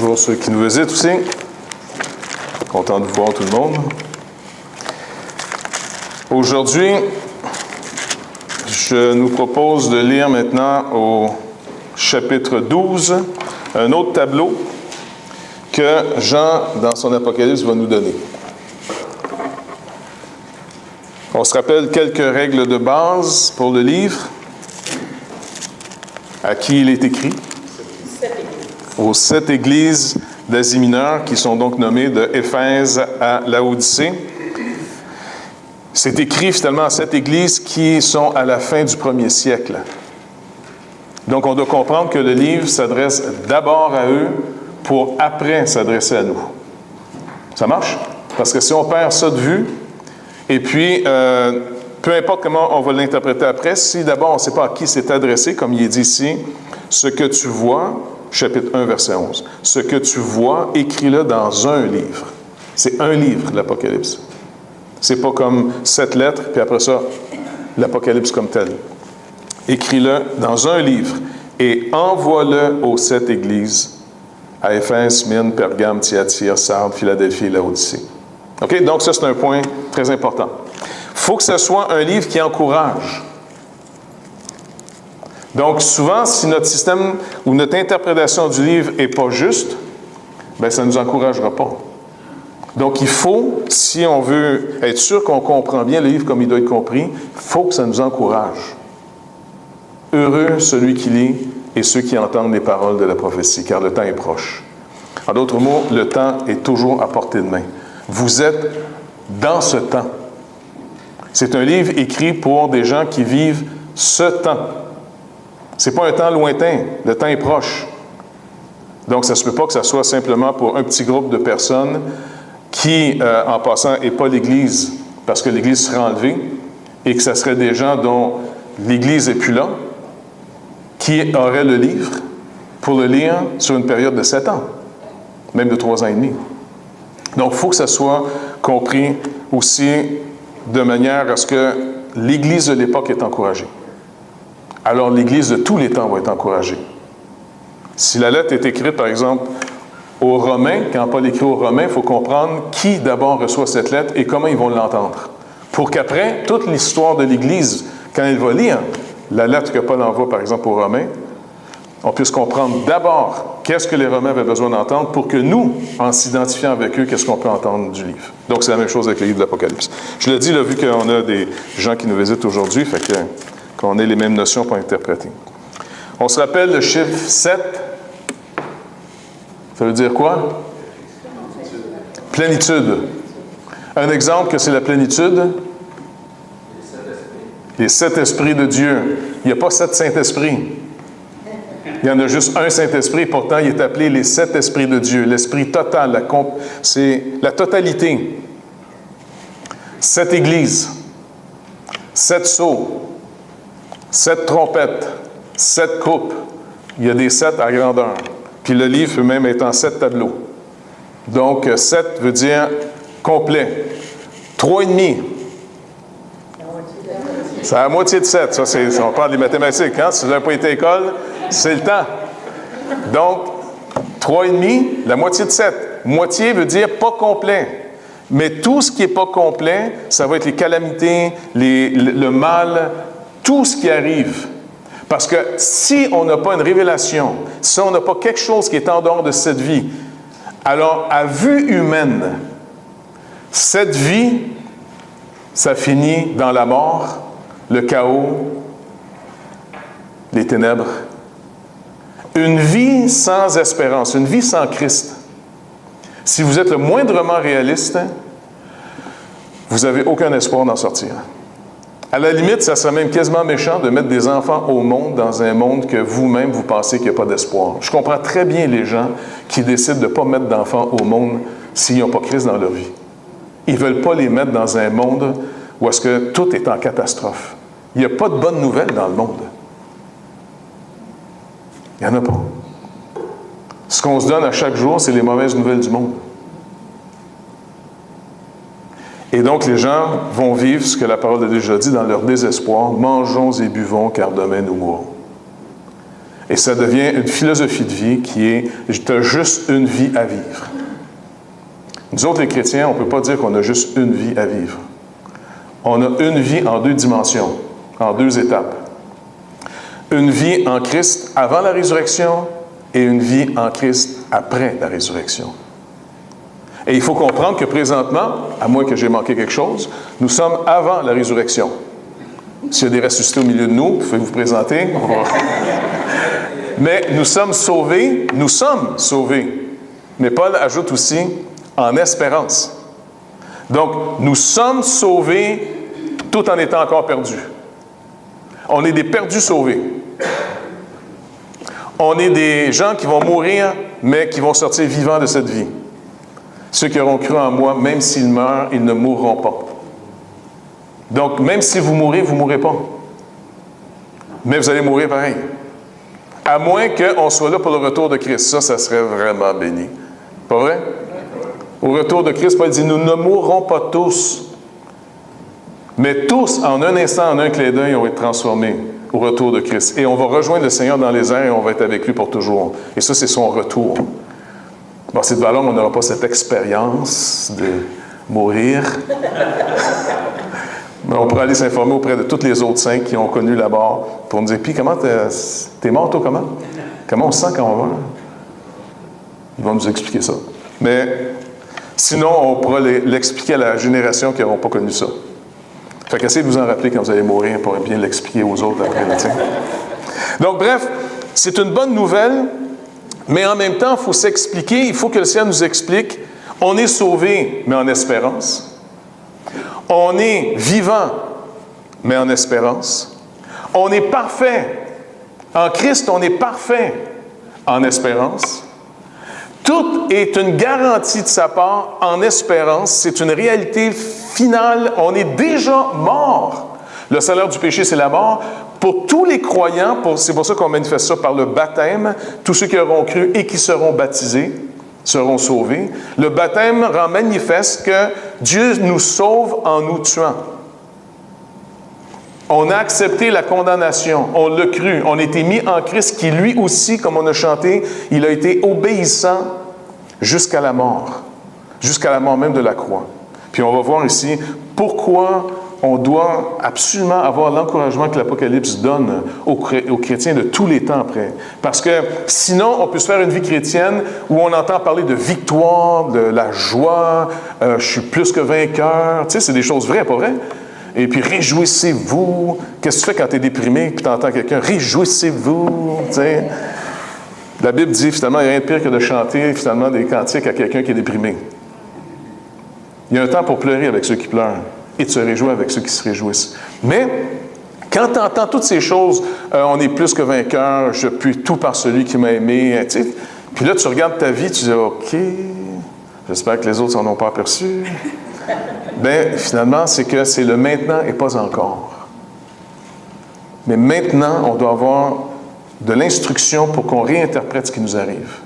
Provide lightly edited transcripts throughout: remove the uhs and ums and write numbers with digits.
Bonjour ceux qui nous visitent aussi. Content de voir tout le monde. Aujourd'hui, je nous propose de lire maintenant au chapitre 12 un autre tableau que Jean, dans son Apocalypse, va nous donner. On se rappelle quelques règles de base pour le livre. À qui il est écrit? Aux 7 églises d'Asie mineure, qui sont donc nommées de Éphèse à Laodicée. C'est écrit finalement à 7 églises qui sont à la fin du 1er siècle. Donc on doit comprendre que le livre s'adresse d'abord à eux pour après s'adresser à nous. Ça marche? Parce que si on perd ça de vue, et puis peu importe comment on va l'interpréter après, si d'abord on ne sait pas à qui c'est adressé, comme il est dit ici, ce que tu vois, chapitre 1, verset 11. Ce que tu vois, écris-le dans un livre. C'est un livre, l'Apocalypse. C'est pas comme 7 lettres, puis après ça, l'Apocalypse comme tel. Écris-le dans un livre et envoie-le aux 7 églises, à Éphèse, Smyrne, Pergame, Thyatire, Sardes, Philadelphie et Laodicée. OK? Donc ça, c'est un point très important. Il faut que ce soit un livre qui encourage. Donc, souvent, si notre système ou notre interprétation du livre n'est pas juste, bien, ça ne nous encouragera pas. Donc, il faut, si on veut être sûr qu'on comprend bien le livre comme il doit être compris, il faut que ça nous encourage. Heureux celui qui lit et ceux qui entendent les paroles de la prophétie, car le temps est proche. En d'autres mots, le temps est toujours à portée de main. Vous êtes dans ce temps. C'est un livre écrit pour des gens qui vivent ce temps. Ce n'est pas un temps lointain, le temps est proche. Donc, ça ne se peut pas que ça soit simplement pour un petit groupe de personnes qui, en passant, n'est pas l'Église, parce que l'Église sera enlevée, et que ça serait des gens dont l'Église n'est plus là, qui auraient le livre pour le lire sur une période de 7 ans, même de 3 ans et demi. Donc, il faut que ça soit compris aussi de manière à ce que l'Église de l'époque est encouragée. Alors l'Église de tous les temps va être encouragée. Si la lettre est écrite, par exemple, aux Romains, quand Paul écrit aux Romains, il faut comprendre qui d'abord reçoit cette lettre et comment ils vont l'entendre. Pour qu'après, toute l'histoire de l'Église, quand elle va lire la lettre que Paul envoie, par exemple, aux Romains, on puisse comprendre d'abord qu'est-ce que les Romains avaient besoin d'entendre pour que nous, en s'identifiant avec eux, qu'est-ce qu'on peut entendre du livre. Donc, c'est la même chose avec le livre de l'Apocalypse. Je le dis, là, vu qu'on a des gens qui nous visitent aujourd'hui, fait qu'on ait les mêmes notions pour interpréter. On se rappelle le chiffre 7. Ça veut dire quoi? Plénitude. Un exemple que c'est la plénitude? Les 7 esprits de Dieu. Il n'y a pas 7 Saint-Esprits. Il y en a juste un Saint-Esprit, pourtant il est appelé les 7 esprits de Dieu. L'esprit total, c'est la totalité. 7 églises, 7 sceaux, 7 trompettes, 7 coupes. Il y a des 7 à grandeur. Puis le livre peut même être en 7 tableaux. Donc, 7 veut dire complet. 3,5. C'est la moitié de 7. Ça, on parle des mathématiques. Hein? Si vous n'avez pas été à l'école, c'est le temps. Donc, 3,5, la moitié de 7. Moitié veut dire pas complet. Mais tout ce qui n'est pas complet, ça va être les calamités, le mal, tout ce qui arrive. Parce que si on n'a pas une révélation, si on n'a pas quelque chose qui est en dehors de cette vie, alors à vue humaine, cette vie, ça finit dans la mort, le chaos, les ténèbres. Une vie sans espérance, une vie sans Christ. Si vous êtes le moindrement réaliste, vous n'avez aucun espoir d'en sortir. À la limite, ça serait même quasiment méchant de mettre des enfants au monde dans un monde que vous-même, vous pensez qu'il n'y a pas d'espoir. Je comprends très bien les gens qui décident de ne pas mettre d'enfants au monde s'ils n'ont pas Christ dans leur vie. Ils ne veulent pas les mettre dans un monde où est-ce que tout est en catastrophe. Il n'y a pas de bonnes nouvelles dans le monde. Il n'y en a pas. Ce qu'on se donne à chaque jour, c'est les mauvaises nouvelles du monde. Et donc, les gens vont vivre ce que la parole de Dieu a dit dans leur désespoir. Mangeons et buvons, car demain nous mourrons. Et ça devient une philosophie de vie qui est « tu as juste une vie à vivre ». Nous autres, les chrétiens, on ne peut pas dire qu'on a juste une vie à vivre. On a une vie en 2 dimensions, en 2 étapes. Une vie en Christ avant la résurrection et une vie en Christ après la résurrection. Et il faut comprendre que présentement, à moins que j'ai manqué quelque chose, nous sommes avant la résurrection. S'il y a des ressuscités au milieu de nous, vous pouvez vous présenter. Mais nous sommes sauvés. Mais Paul ajoute aussi en espérance. Donc, nous sommes sauvés tout en étant encore perdus. On est des perdus sauvés. On est des gens qui vont mourir, mais qui vont sortir vivants de cette vie. Ceux qui auront cru en moi, même s'ils meurent, ils ne mourront pas. Donc, même si vous mourrez, vous ne mourrez pas. Mais vous allez mourir pareil. À moins qu'on soit là pour le retour de Christ. Ça serait vraiment béni. Pas vrai? Au retour de Christ, Paul dit, nous ne mourrons pas tous. Mais tous, en un instant, en un clin d'œil, on va être transformés au retour de Christ. Et on va rejoindre le Seigneur dans les airs et on va être avec lui pour toujours. Et ça, c'est son retour. Bon, c'est de valeur, on n'aura pas cette expérience de mourir. Mais on pourra aller s'informer auprès de tous les autres saints qui ont connu la mort pour nous dire, puis comment t'es mort, toi, comment? Comment on se sent quand on meurt? Ils vont nous expliquer ça. Mais sinon, on pourra l'expliquer à la génération qui n'auront pas connu ça. Fait qu'essayez de vous en rappeler quand vous allez mourir pour bien l'expliquer aux autres après. Donc, bref, c'est une bonne nouvelle, mais en même temps, il faut s'expliquer, il faut que le ciel nous explique. On est sauvés, mais en espérance. On est vivant, mais en espérance. On est parfait. En Christ, on est parfait en espérance. Tout est une garantie de sa part en espérance. C'est une réalité finale. On est déjà mort. Le salaire du péché, c'est la mort. Pour tous les croyants, c'est pour ça qu'on manifeste ça par le baptême, tous ceux qui auront cru et qui seront baptisés seront sauvés. Le baptême rend manifeste que Dieu nous sauve en nous tuant. On a accepté la condamnation, on l'a cru, on a été mis en Christ qui, lui aussi, comme on a chanté, il a été obéissant jusqu'à la mort même de la croix. Puis on va voir ici pourquoi on doit absolument avoir l'encouragement que l'Apocalypse donne aux chrétiens de tous les temps après. Parce que sinon, on peut se faire une vie chrétienne où on entend parler de victoire, de la joie, je suis plus que vainqueur. Tu sais, c'est des choses vraies, pas vrai? Et puis, réjouissez-vous. Qu'est-ce que tu fais quand tu es déprimé et tu entends quelqu'un? Réjouissez-vous. Tu sais. La Bible dit, finalement, il n'y a rien de pire que de chanter, finalement, des cantiques à quelqu'un qui est déprimé. Il y a un temps pour pleurer avec ceux qui pleurent et de se réjouir avec ceux qui se réjouissent. Mais, quand tu entends toutes ces choses, on est plus que vainqueur, je puis tout par celui qui m'a aimé, tu sais. Puis là, tu regardes ta vie, tu dis, OK, j'espère que les autres n'en ont pas aperçu. Bien, finalement, c'est que c'est le maintenant et pas encore. Mais maintenant, on doit avoir de l'instruction pour qu'on réinterprète ce qui nous arrive.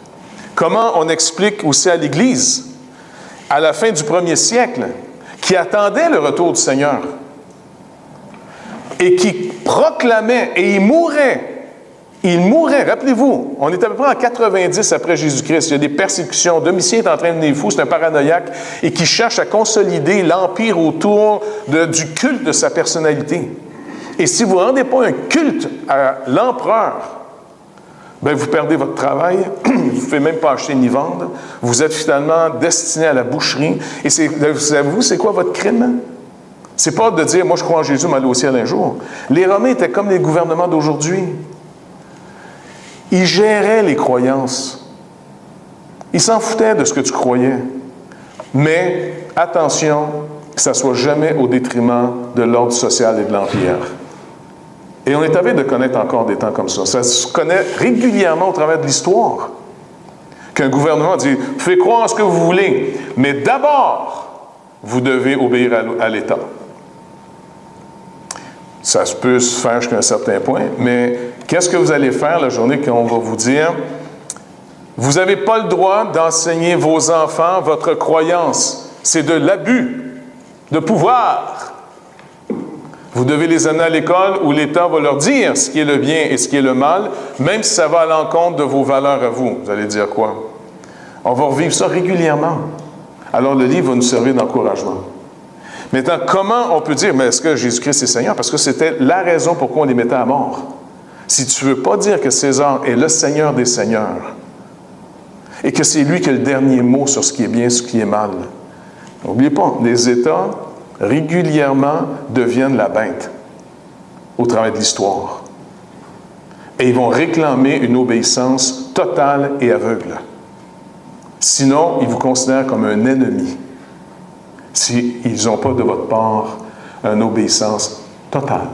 Comment on explique aussi à l'Église, à la fin du 1er siècle, qui attendait le retour du Seigneur et qui proclamait, et il mourait, rappelez-vous, on est à peu près en 90 après Jésus-Christ, il y a des persécutions, Domitien est en train de devenir fou, c'est un paranoïaque, et qui cherche à consolider l'empire autour du culte de sa personnalité. Et si vous ne rendez pas un culte à l'empereur, bien, vous perdez votre travail, vous ne pouvez même pas acheter ni vendre, vous êtes finalement destiné à la boucherie, et savez-vous, c'est quoi votre crime? C'est pas de dire, moi je crois en Jésus, mais aller au ciel un jour. Les Romains étaient comme les gouvernements d'aujourd'hui. Ils géraient les croyances. Ils s'en foutaient de ce que tu croyais. Mais, attention, que ça ne soit jamais au détriment de l'ordre social et de l'Empire. Et on est avide de connaître encore des temps comme ça. Ça se connaît régulièrement au travers de l'histoire. Qu'un gouvernement dit, vous pouvez croire en ce que vous voulez, mais d'abord, vous devez obéir à l'État. Ça peut se faire jusqu'à un certain point, mais qu'est-ce que vous allez faire la journée qu'on va vous dire, vous n'avez pas le droit d'enseigner vos enfants votre croyance. C'est de l'abus de pouvoir. Vous devez les amener à l'école où l'État va leur dire ce qui est le bien et ce qui est le mal, même si ça va à l'encontre de vos valeurs à vous. Vous allez dire quoi? On va revivre ça régulièrement. Alors le livre va nous servir d'encouragement. Maintenant, comment on peut dire, mais est-ce que Jésus-Christ est Seigneur? Parce que c'était la raison pourquoi on les mettait à mort. Si tu ne veux pas dire que César est le Seigneur des Seigneurs et que c'est lui qui a le dernier mot sur ce qui est bien et ce qui est mal, n'oubliez pas, les États régulièrement deviennent la bête au travers de l'histoire. Et ils vont réclamer une obéissance totale et aveugle. Sinon, ils vous considèrent comme un ennemi s'ils n'ont pas de votre part une obéissance totale.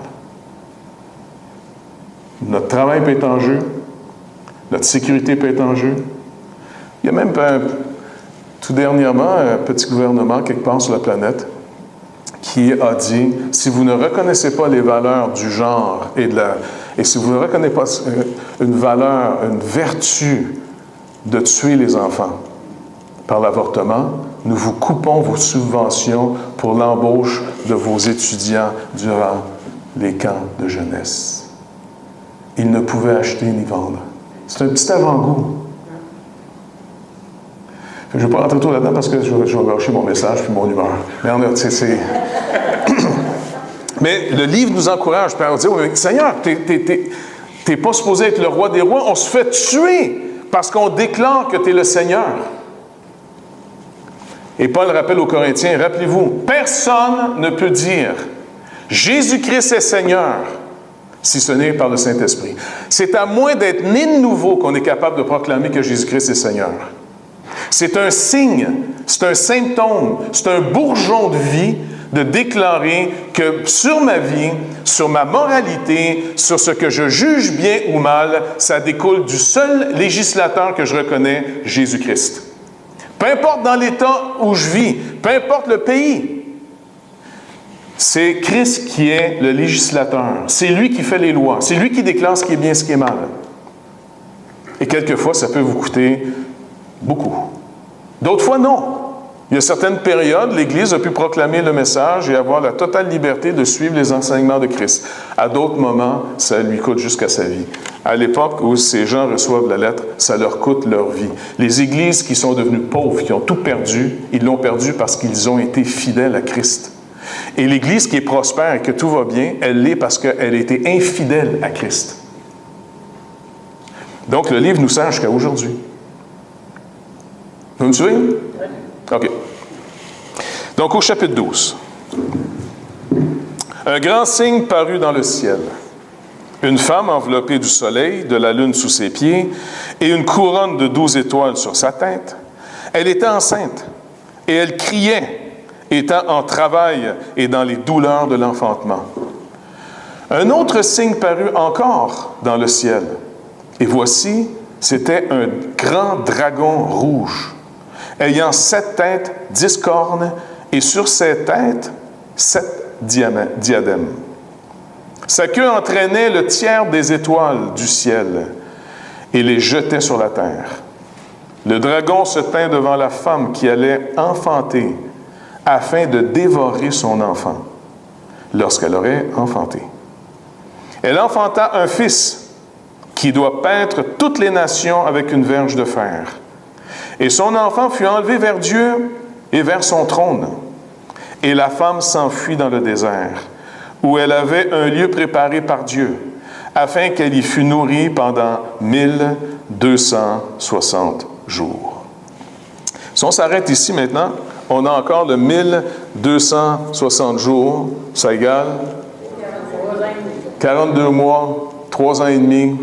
Notre travail peut être en jeu, notre sécurité peut être en jeu. Il y a même tout dernièrement un petit gouvernement quelque part sur la planète qui a dit, si vous ne reconnaissez pas les valeurs du genre et si vous ne reconnaissez pas une valeur, une vertu de tuer les enfants par l'avortement, nous vous coupons vos subventions pour l'embauche de vos étudiants durant les camps de jeunesse. Ils ne pouvaient acheter ni vendre. C'est un petit avant-goût. Je ne vais pas rentrer trop là-dedans parce que je vais gâcher mon message puis mon humeur. Mais le livre nous encourage. On dit, oui, Seigneur, t'es pas supposé être le roi des rois. On se fait tuer parce qu'on déclare que tu es le Seigneur. Et Paul rappelle aux Corinthiens, rappelez-vous, personne ne peut dire Jésus-Christ est Seigneur si ce n'est par le Saint-Esprit. C'est à moins d'être né de nouveau qu'on est capable de proclamer que Jésus-Christ est Seigneur. C'est un signe, c'est un symptôme, c'est un bourgeon de vie de déclarer que sur ma vie, sur ma moralité, sur ce que je juge bien ou mal, ça découle du seul législateur que je reconnais, Jésus-Christ. Peu importe dans l'État où je vis, peu importe le pays, c'est Christ qui est le législateur. C'est lui qui fait les lois. C'est lui qui déclare ce qui est bien, ce qui est mal. Et quelquefois, ça peut vous coûter beaucoup. D'autres fois, non. Il y a certaines périodes, l'Église a pu proclamer le message et avoir la totale liberté de suivre les enseignements de Christ. À d'autres moments, ça lui coûte jusqu'à sa vie. À l'époque où ces gens reçoivent la lettre, ça leur coûte leur vie. Les églises qui sont devenues pauvres, qui ont tout perdu, ils l'ont perdu parce qu'ils ont été fidèles à Christ. Et l'Église qui est prospère et que tout va bien, elle l'est parce qu'elle a été infidèle à Christ. Donc, le livre nous sert jusqu'à aujourd'hui. Vous me suivez? OK. Donc, au chapitre 12. Un grand signe parut dans le ciel. Une femme enveloppée du soleil, de la lune sous ses pieds, et une couronne de 12 étoiles sur sa tête. Elle était enceinte, et elle criait, étant en travail et dans les douleurs de l'enfantement. Un autre signe parut encore dans le ciel. Et voici, c'était un grand dragon rouge, ayant 7 têtes, 10 cornes, et sur ses têtes, 7 diadèmes. Sa queue entraînait le tiers des étoiles du ciel et les jetait sur la terre. Le dragon se tint devant la femme qui allait enfanter, afin de dévorer son enfant, lorsqu'elle aurait enfanté. Elle enfanta un fils qui doit paître toutes les nations avec une verge de fer. Et son enfant fut enlevé vers Dieu et vers son trône. Et la femme s'enfuit dans le désert, où elle avait un lieu préparé par Dieu, afin qu'elle y fût nourrie pendant 1260 jours. Si on s'arrête ici maintenant, on a encore le 1260 jours, ça égale 42 mois, 3 ans et demi.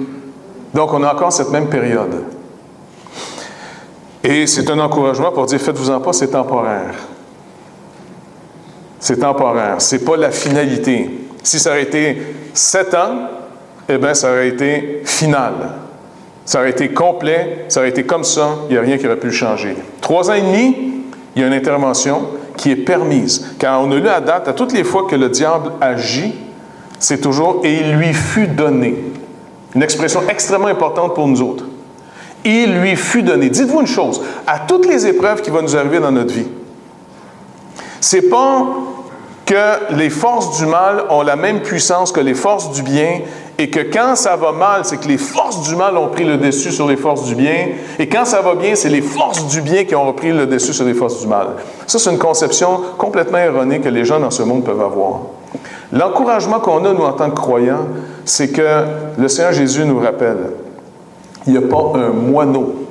Donc, on a encore cette même période. Et c'est un encouragement pour dire, faites-vous-en pas, c'est temporaire. C'est temporaire, c'est pas la finalité. Si ça aurait été 7 ans, eh bien, ça aurait été final. Ça aurait été complet, ça aurait été comme ça, il n'y a rien qui aurait pu le changer. 3 ans et demi, il y a une intervention qui est permise. Car on a lu à date, à toutes les fois que le diable agit, c'est toujours « et il lui fut donné ». Une expression extrêmement importante pour nous autres. « Il lui fut donné ». Dites-vous une chose, à toutes les épreuves qui vont nous arriver dans notre vie, c'est pas que les forces du mal ont la même puissance que les forces du bien et que quand ça va mal, c'est que les forces du mal ont pris le dessus sur les forces du bien et quand ça va bien, c'est les forces du bien qui ont repris le dessus sur les forces du mal. Ça, c'est une conception complètement erronée que les gens dans ce monde peuvent avoir. L'encouragement qu'on a, nous, en tant que croyants, c'est que le Seigneur Jésus nous rappelle, il n'y a pas un moineau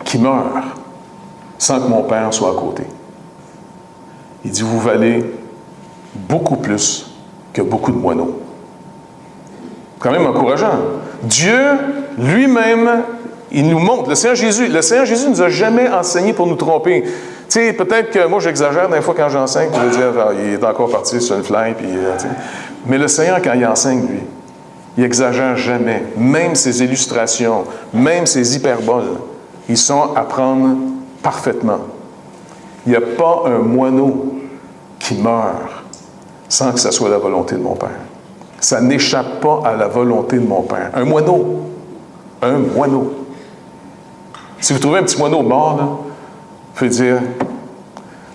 qui meurt sans que mon Père soit à côté. Il dit, vous valez beaucoup plus que beaucoup de moineaux. Quand même encourageant. Dieu, lui-même, il nous montre. Le Seigneur Jésus ne nous a jamais enseigné pour nous tromper. Tu sais, peut-être que moi, j'exagère des fois quand j'enseigne, puis je vais dire, il est encore parti sur une fly, puis, mais le Seigneur, quand il enseigne, lui, il n'exagère jamais. Même ses illustrations, même ses hyperboles, ils sont à prendre parfaitement. Il n'y a pas un moineau qui meurt sans que ce soit la volonté de mon Père. Ça n'échappe pas à la volonté de mon Père. Un moineau. Un moineau. Si vous trouvez un petit moineau mort, là, vous pouvez dire,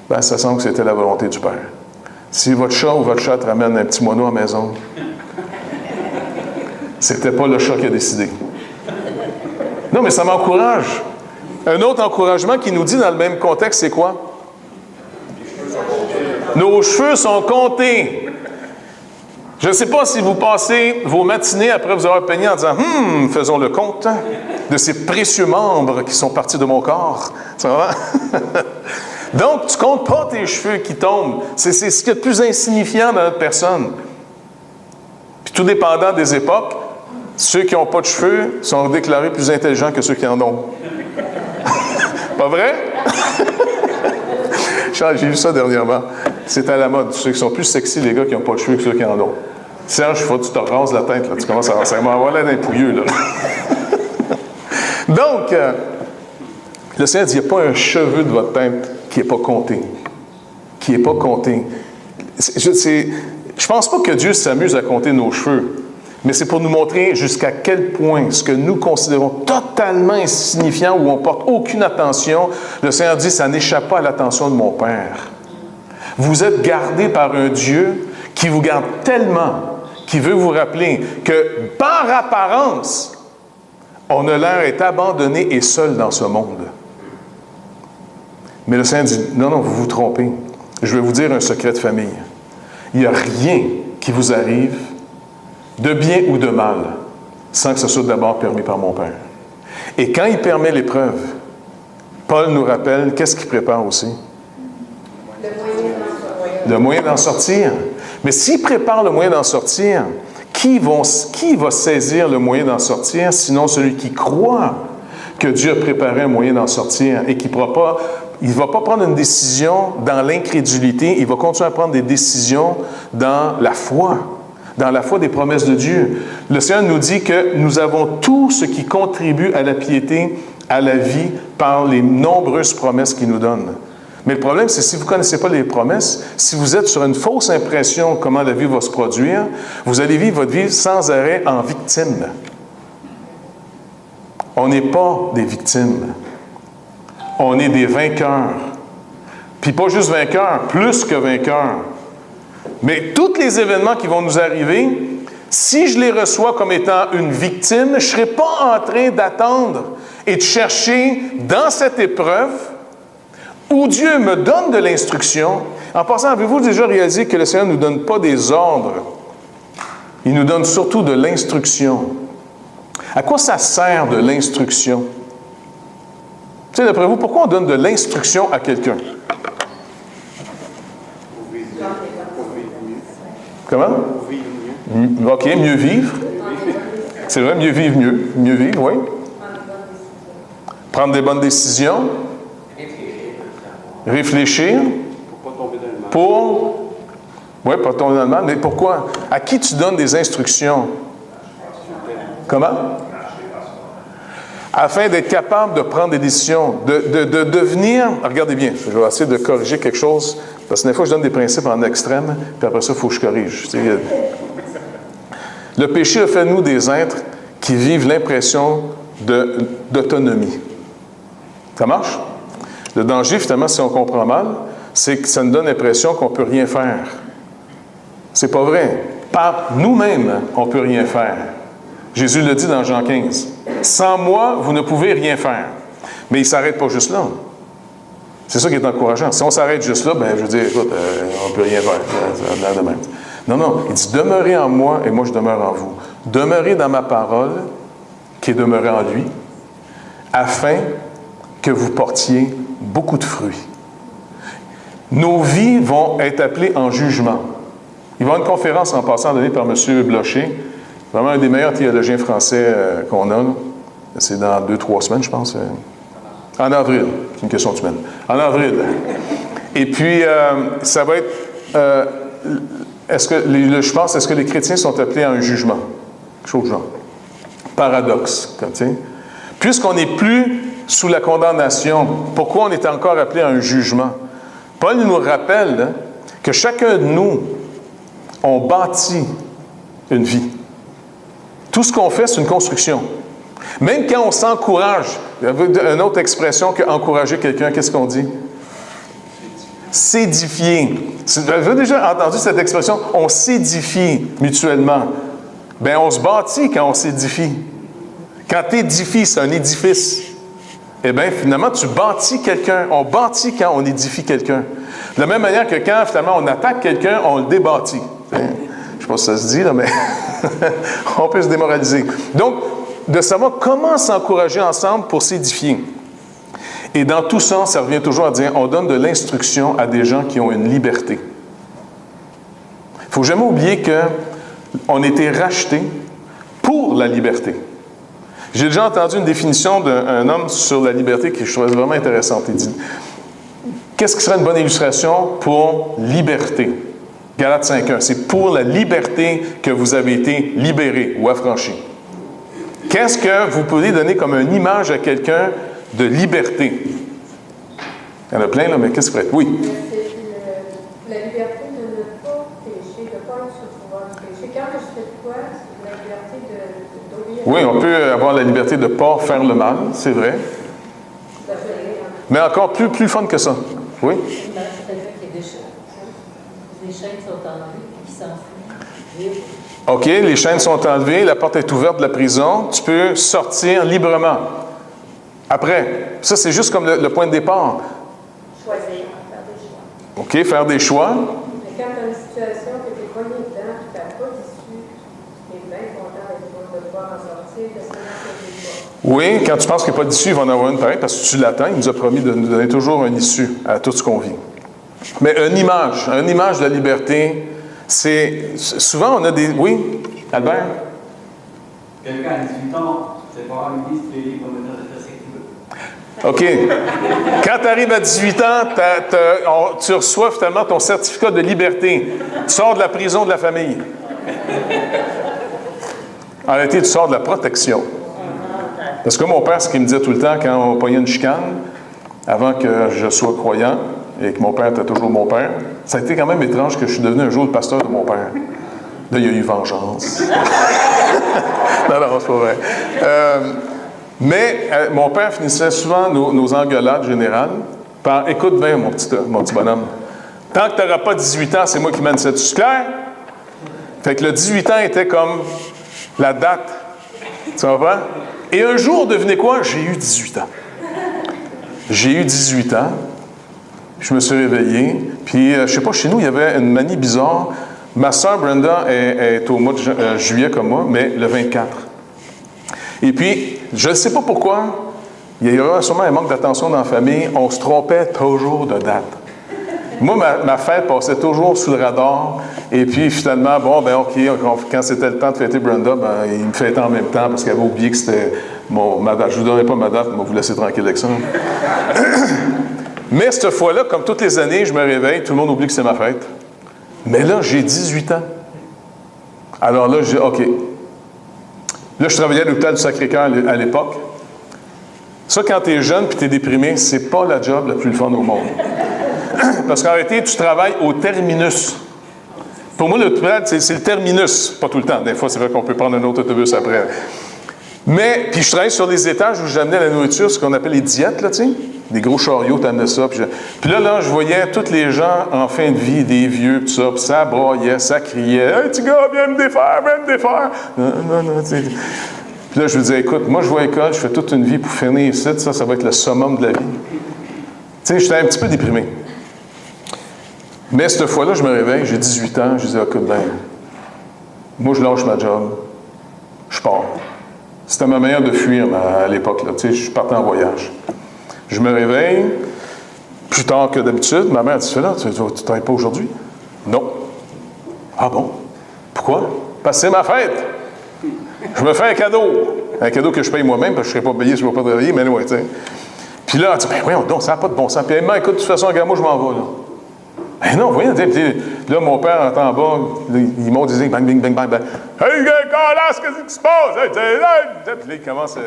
ben, ça semble que c'était la volonté du Père. Si votre chat ou votre chatte ramène un petit moineau à la maison, c'était pas le chat qui a décidé. Non, mais ça m'encourage. Un autre encouragement qui nous dit dans le même contexte, c'est quoi? Nos cheveux sont comptés. Je ne sais pas si vous passez vos matinées après vous avoir peigné en disant « faisons le compte de ces précieux membres qui sont partis de mon corps. » Ça va? Donc, tu ne comptes pas tes cheveux qui tombent. C'est ce qu'il y a de plus insignifiant dans notre personne. Puis tout dépendant des époques, ceux qui n'ont pas de cheveux sont déclarés plus intelligents que ceux qui en ont. Pas vrai? J'ai vu ça dernièrement. C'est à la mode. Ceux qui sont plus sexy, les gars qui n'ont pas de cheveux que ceux qui en ont. Serge, il faut que tu te rases la tête. Là. Tu commences à avoir l'air d'un pouilleux. Là. Donc, le Seigneur dit, il n'y a pas un cheveu de votre tête qui n'est pas compté. Qui n'est pas compté. Je ne pense pas que Dieu s'amuse à compter nos cheveux. Mais c'est pour nous montrer jusqu'à quel point ce que nous considérons totalement insignifiant, où on ne porte aucune attention, le Seigneur dit, ça n'échappe pas à l'attention de mon Père. Vous êtes gardés par un Dieu qui vous garde tellement, qui veut vous rappeler que par apparence, on a l'air d'être abandonné et seul dans ce monde. Mais le Seigneur dit, non, vous vous trompez. Je vais vous dire un secret de famille. Il n'y a rien qui vous arrive de bien ou de mal, sans que ce soit d'abord permis par mon Père. Et quand il permet l'épreuve, Paul nous rappelle, qu'est-ce qu'il prépare aussi? Le moyen d'en sortir. Mais s'il prépare le moyen d'en sortir, qui va saisir le moyen d'en sortir, sinon celui qui croit que Dieu a préparé un moyen d'en sortir et qui ne va pas prendre une décision dans l'incrédulité, il va continuer à prendre des décisions dans la foi des promesses de Dieu. Le Seigneur nous dit que nous avons tout ce qui contribue à la piété, à la vie, par les nombreuses promesses qu'il nous donne. Mais le problème, c'est si vous ne connaissez pas les promesses, si vous êtes sur une fausse impression de comment la vie va se produire, vous allez vivre votre vie sans arrêt en victime. On n'est pas des victimes. On est des vainqueurs. Puis pas juste vainqueurs, plus que vainqueurs. Mais tous les événements qui vont nous arriver, si je les reçois comme étant une victime, je ne serai pas en train d'attendre et de chercher dans cette épreuve où Dieu me donne de l'instruction. En passant, avez-vous déjà réalisé que le Seigneur ne nous donne pas des ordres? Il nous donne surtout de l'instruction. À quoi ça sert de l'instruction? Tu sais, d'après vous, pourquoi on donne de l'instruction à quelqu'un? Comment? OK, mieux vivre. C'est vrai, mieux vivre, mieux vivre, oui. Prendre des bonnes décisions. Réfléchir. Oui, pas tomber dans le mal. Mais pourquoi? À qui tu donnes des instructions? Comment? Afin d'être capable de prendre des décisions, de devenir... Regardez bien, je vais essayer de corriger quelque chose, parce que des fois, je donne des principes en extrême, puis après ça, il faut que je corrige. Le péché a fait de nous des êtres qui vivent l'impression d'autonomie. Ça marche? Le danger, finalement, si on comprend mal, c'est que ça nous donne l'impression qu'on ne peut rien faire. C'est pas vrai. Par nous-mêmes, on ne peut rien faire. Jésus le dit dans Jean 15. Sans moi, vous ne pouvez rien faire. Mais il ne s'arrête pas juste là. C'est ça qui est encourageant. Si on s'arrête juste là, je veux dire, écoute, on ne peut rien faire. Ça a l'air de même. Non, il dit, demeurez en moi et moi je demeure en vous. Demeurez dans ma parole, qui est demeurée en lui, afin que vous portiez beaucoup de fruits. Nos vies vont être appelées en jugement. Il va y avoir une conférence en passant donnée par M. Blocher, vraiment un des meilleurs théologiens français qu'on a. Là. C'est dans 2-3 semaines, je pense. En avril. C'est une question de semaine. En avril. Et puis, ça va être... est-ce que les chrétiens sont appelés à un jugement? Quelque chose de genre. Paradoxe, comme tu sais. Puisqu'on n'est plus sous la condamnation, pourquoi on est encore appelé à un jugement? Paul nous rappelle que chacun de nous, on bâtit une vie. Tout ce qu'on fait, c'est une construction. Même quand on s'encourage, une autre expression qu'encourager quelqu'un, qu'est-ce qu'on dit? S'édifier. Vous avez déjà entendu cette expression? On s'édifie mutuellement. Bien, on se bâtit quand on s'édifie. Quand tu édifies, c'est un édifice. Eh bien, finalement, tu bâtis quelqu'un. On bâtit quand on édifie quelqu'un. De la même manière que quand, finalement, on attaque quelqu'un, on le débâtit. Je ne sais pas si ça se dit, là, mais on peut se démoraliser. Donc, de savoir comment s'encourager ensemble pour s'édifier. Et dans tout ça, ça revient toujours à dire, on donne de l'instruction à des gens qui ont une liberté. Il ne faut jamais oublier qu'on a été rachetés pour la liberté. J'ai déjà entendu une définition d'un homme sur la liberté que je trouvais vraiment intéressante. Il dit, qu'est-ce qui serait une bonne illustration pour liberté? Galates 5.1, c'est pour la liberté que vous avez été libérés ou affranchis. Qu'est-ce que vous pouvez donner comme une image à quelqu'un de liberté? Il y en a plein, là, mais qu'est-ce que vous faites? Oui. La liberté de ne pas pécher, de ne pas être sous le pouvoir du péché. Quand je fais de quoi, c'est la liberté d'obéir. Oui, on peut avoir la liberté de ne pas faire le mal, c'est vrai. Mais encore plus fun que ça. Oui? C'est-à-dire qu'il y a des chaînes. Les chaînes sont enlevées et qui s'enfuient. OK, les chaînes sont enlevées, la porte est ouverte de la prison, tu peux sortir librement. Après, ça c'est juste comme le point de départ. Choisir, faire des choix. OK, faire des choix. Mais quand tu as une situation que tu es pogné dedans, tu n'as pas d'issue, tu es bien content de pouvoir en sortir, parce que là, c'est Oui, quand tu penses qu'il n'y a pas d'issue, il va en avoir une pareille, parce que tu l'attends. Il nous a promis de nous donner toujours une issue à tout ce qu'on vit. Mais une image de la liberté, c'est... Souvent, on a des... Oui, Albert? Quelqu'un à 18 ans, c'est pas un ministre et il peut mener ce qu'il veut. OK. Quand tu arrives à 18 ans, tu reçois finalement ton certificat de liberté. Tu sors de la prison de la famille. En réalité, tu sors de la protection. Parce que mon père, ce qu'il me disait tout le temps quand on pognait une chicane, avant que je sois croyant, et que mon père était toujours mon père, ça a été quand même étrange que je suis devenu un jour le pasteur de mon père. Là, il y a eu vengeance. non, c'est pas vrai. Mais mon père finissait souvent nos engueulades générales par « Écoute bien, mon petit bonhomme, tant que tu n'auras pas 18 ans, c'est moi qui mène cette. C'est clair? » Fait que le 18 ans était comme la date. Tu comprends? Et un jour, devinez quoi? J'ai eu 18 ans. J'ai eu 18 ans. Je me suis réveillé. Puis, je sais pas, chez nous, il y avait une manie bizarre. Ma sœur Brenda est au mois de juillet comme moi, mais le 24. Et puis, je ne sais pas pourquoi, il y aura sûrement un manque d'attention dans la famille. On se trompait toujours de date. Moi, ma fête passait toujours sous le radar. Et puis, finalement, OK, quand c'était le temps de fêter Brenda, il me fêtait en même temps parce qu'elle avait oublié que c'était ma date. Je ne vous donnerai pas ma date, mais je vais vous laisser tranquille avec ça. Mais cette fois-là, comme toutes les années, je me réveille, tout le monde oublie que c'est ma fête. Mais là, j'ai 18 ans. Alors là, j'ai OK. Là, je travaillais à l'hôpital du Sacré-Cœur à l'époque. Ça, quand tu es jeune et tu es déprimé, c'est pas la job la plus fun au monde. Parce qu'en réalité, tu travailles au terminus. Pour moi, l'hôpital, c'est le terminus. Pas tout le temps. Des fois, c'est vrai qu'on peut prendre un autre autobus après. Mais, puis je travaille sur les étages où j'amenais la nourriture, ce qu'on appelle les diètes, là, tu sais. des gros chariots t'amenaient ça. Puis là, je voyais tous les gens en fin de vie, des vieux, tout ça, puis ça broyait, ça criait. « Hey, petit gars, viens me défaire, viens me défaire! » Non, tu sais. Puis là, je me disais, écoute, moi, je vais à l'école, je fais toute une vie pour finir ici, ça va être le summum de la vie. Tu sais, j'étais un petit peu déprimé. Mais cette fois-là, je me réveille, j'ai 18 ans, je dis, écoute, ben, moi, je lâche ma job, je pars. C'était ma manière de fuir à l'époque, là. Tu sais, je partais en voyage. Je me réveille, plus tard que d'habitude, ma mère dit, tu ne travailles pas aujourd'hui? Non. Ah bon? Pourquoi? Parce que c'est ma fête. Je me fais un cadeau que je paye moi-même, parce que je ne serais pas payé si je ne vais pas travailler, mais ouais, tu sais. Puis là, elle dit, ben voyons donc, ça n'a pas de bon sens. Puis elle m'a dit, écoute, de toute façon, regarde, moi, je m'en vais, là. Ben non, voyons, tu sais, là, mon père entend en bas, il monte, il dit, bang, bang, bang, bang, bang. Hey, qu'est-ce qui se passe? Puis là, il commence à.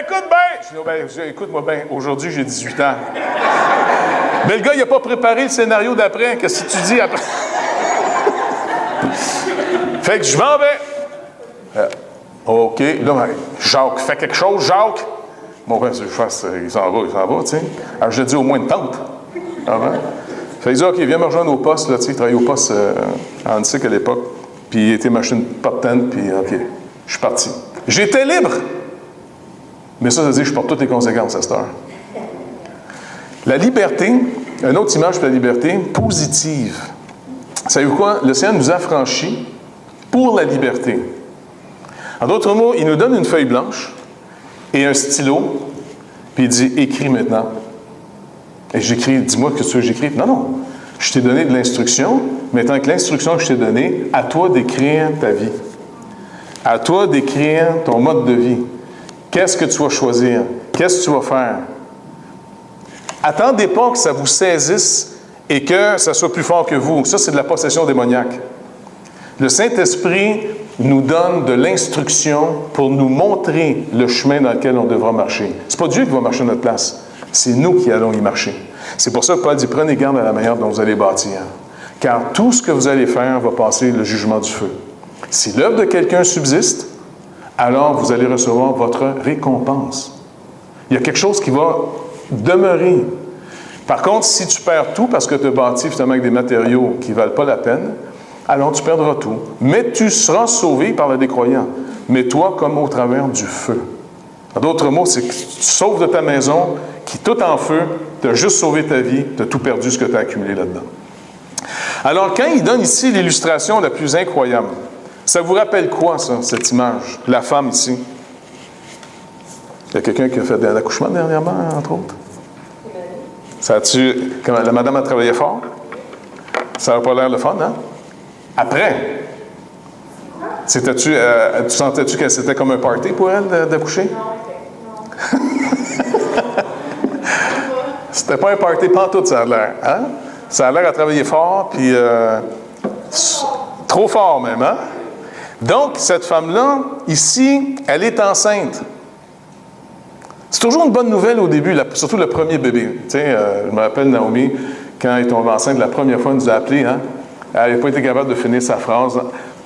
Écoute bien! Je dis, écoute-moi bien, aujourd'hui, j'ai 18 ans. Mais le gars, il n'a pas préparé le scénario d'après. Qu'est-ce que tu dis après? Fait que je m'en vais. OK. Là, Jacques, fais quelque chose, Jacques. Mon père, il s'en va, tu sais. Alors, je dis au moins une tente. Avant. Fait que il dit, OK, viens me rejoindre au poste, là, tu sais, il travaillait au poste à Annecy à l'époque. Puis il était m'acheter une pop-tent, puis OK, je suis parti. J'étais libre! Mais ça veut dire que je porte toutes les conséquences à cette heure. La liberté, une autre image pour la liberté, positive. Savez-vous quoi? Le Seigneur nous a franchis pour la liberté. En d'autres mots, il nous donne une feuille blanche et un stylo, puis il dit, écris maintenant. Et j'écris, dis-moi que tu veux que j'écrive. Non. Je t'ai donné de l'instruction, mais tant que l'instruction que je t'ai donnée, à toi d'écrire ta vie. À toi d'écrire ton mode de vie. Qu'est-ce que tu vas choisir? Qu'est-ce que tu vas faire? Attendez pas que ça vous saisisse et que ça soit plus fort que vous. Ça, c'est de la possession démoniaque. Le Saint-Esprit nous donne de l'instruction pour nous montrer le chemin dans lequel on devra marcher. C'est pas Dieu qui va marcher à notre place. C'est nous qui allons y marcher. C'est pour ça que Paul dit, prenez garde à la manière dont vous allez bâtir. Car tout ce que vous allez faire va passer le jugement du feu. Si l'œuvre de quelqu'un subsiste, alors vous allez recevoir votre récompense. Il y a quelque chose qui va demeurer. Par contre, si tu perds tout parce que tu as bâti finalement avec des matériaux qui ne valent pas la peine, alors tu perdras tout. Mais tu seras sauvé par le décroyant. Mais toi, comme au travers du feu. En d'autres mots, c'est que tu sauves de ta maison, qui est tout en feu, tu as juste sauvé ta vie, tu as tout perdu ce que tu as accumulé là-dedans. Alors, quand il donne ici l'illustration la plus incroyable, ça vous rappelle quoi, ça, cette image? La femme ici. Il y a quelqu'un qui a fait un accouchement dernièrement, entre autres? Ça a-tu... La madame a travaillé fort? Ça n'a pas l'air le fun, hein? Après? Tu sentais-tu que c'était comme un party pour elle d'accoucher? Non. C'était pas un party pantoute, ça a l'air. Hein? Ça a l'air à travailler fort, puis trop fort même. Hein? Donc, cette femme-là, ici, elle est enceinte. C'est toujours une bonne nouvelle au début, surtout le premier bébé. Tu sais, je me rappelle Naomi, quand elle est tombée enceinte la première fois, elle nous a appelés. Hein? Elle n'a pas été capable de finir sa phrase,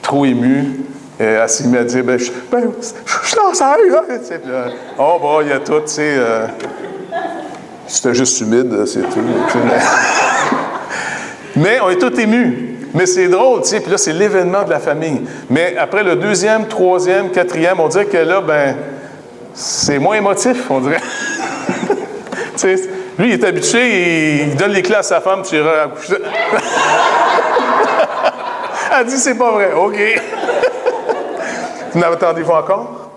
trop émue. Et elle s'est mise à dire, je suis enceinte, là. Oh, bon, il y a tout, tu sais. C'était juste humide, c'est tout. Mais on est tous émus. Mais c'est drôle, tu sais. Puis là, c'est l'événement de la famille. Mais après le 2e, 3e, 4e, on dirait que là, c'est moins émotif, on dirait. Tu sais, lui, il est habitué, il donne les clés à sa femme, tu iras accoucher. Elle dit, c'est pas vrai. OK. Vous n'attendez-vous encore?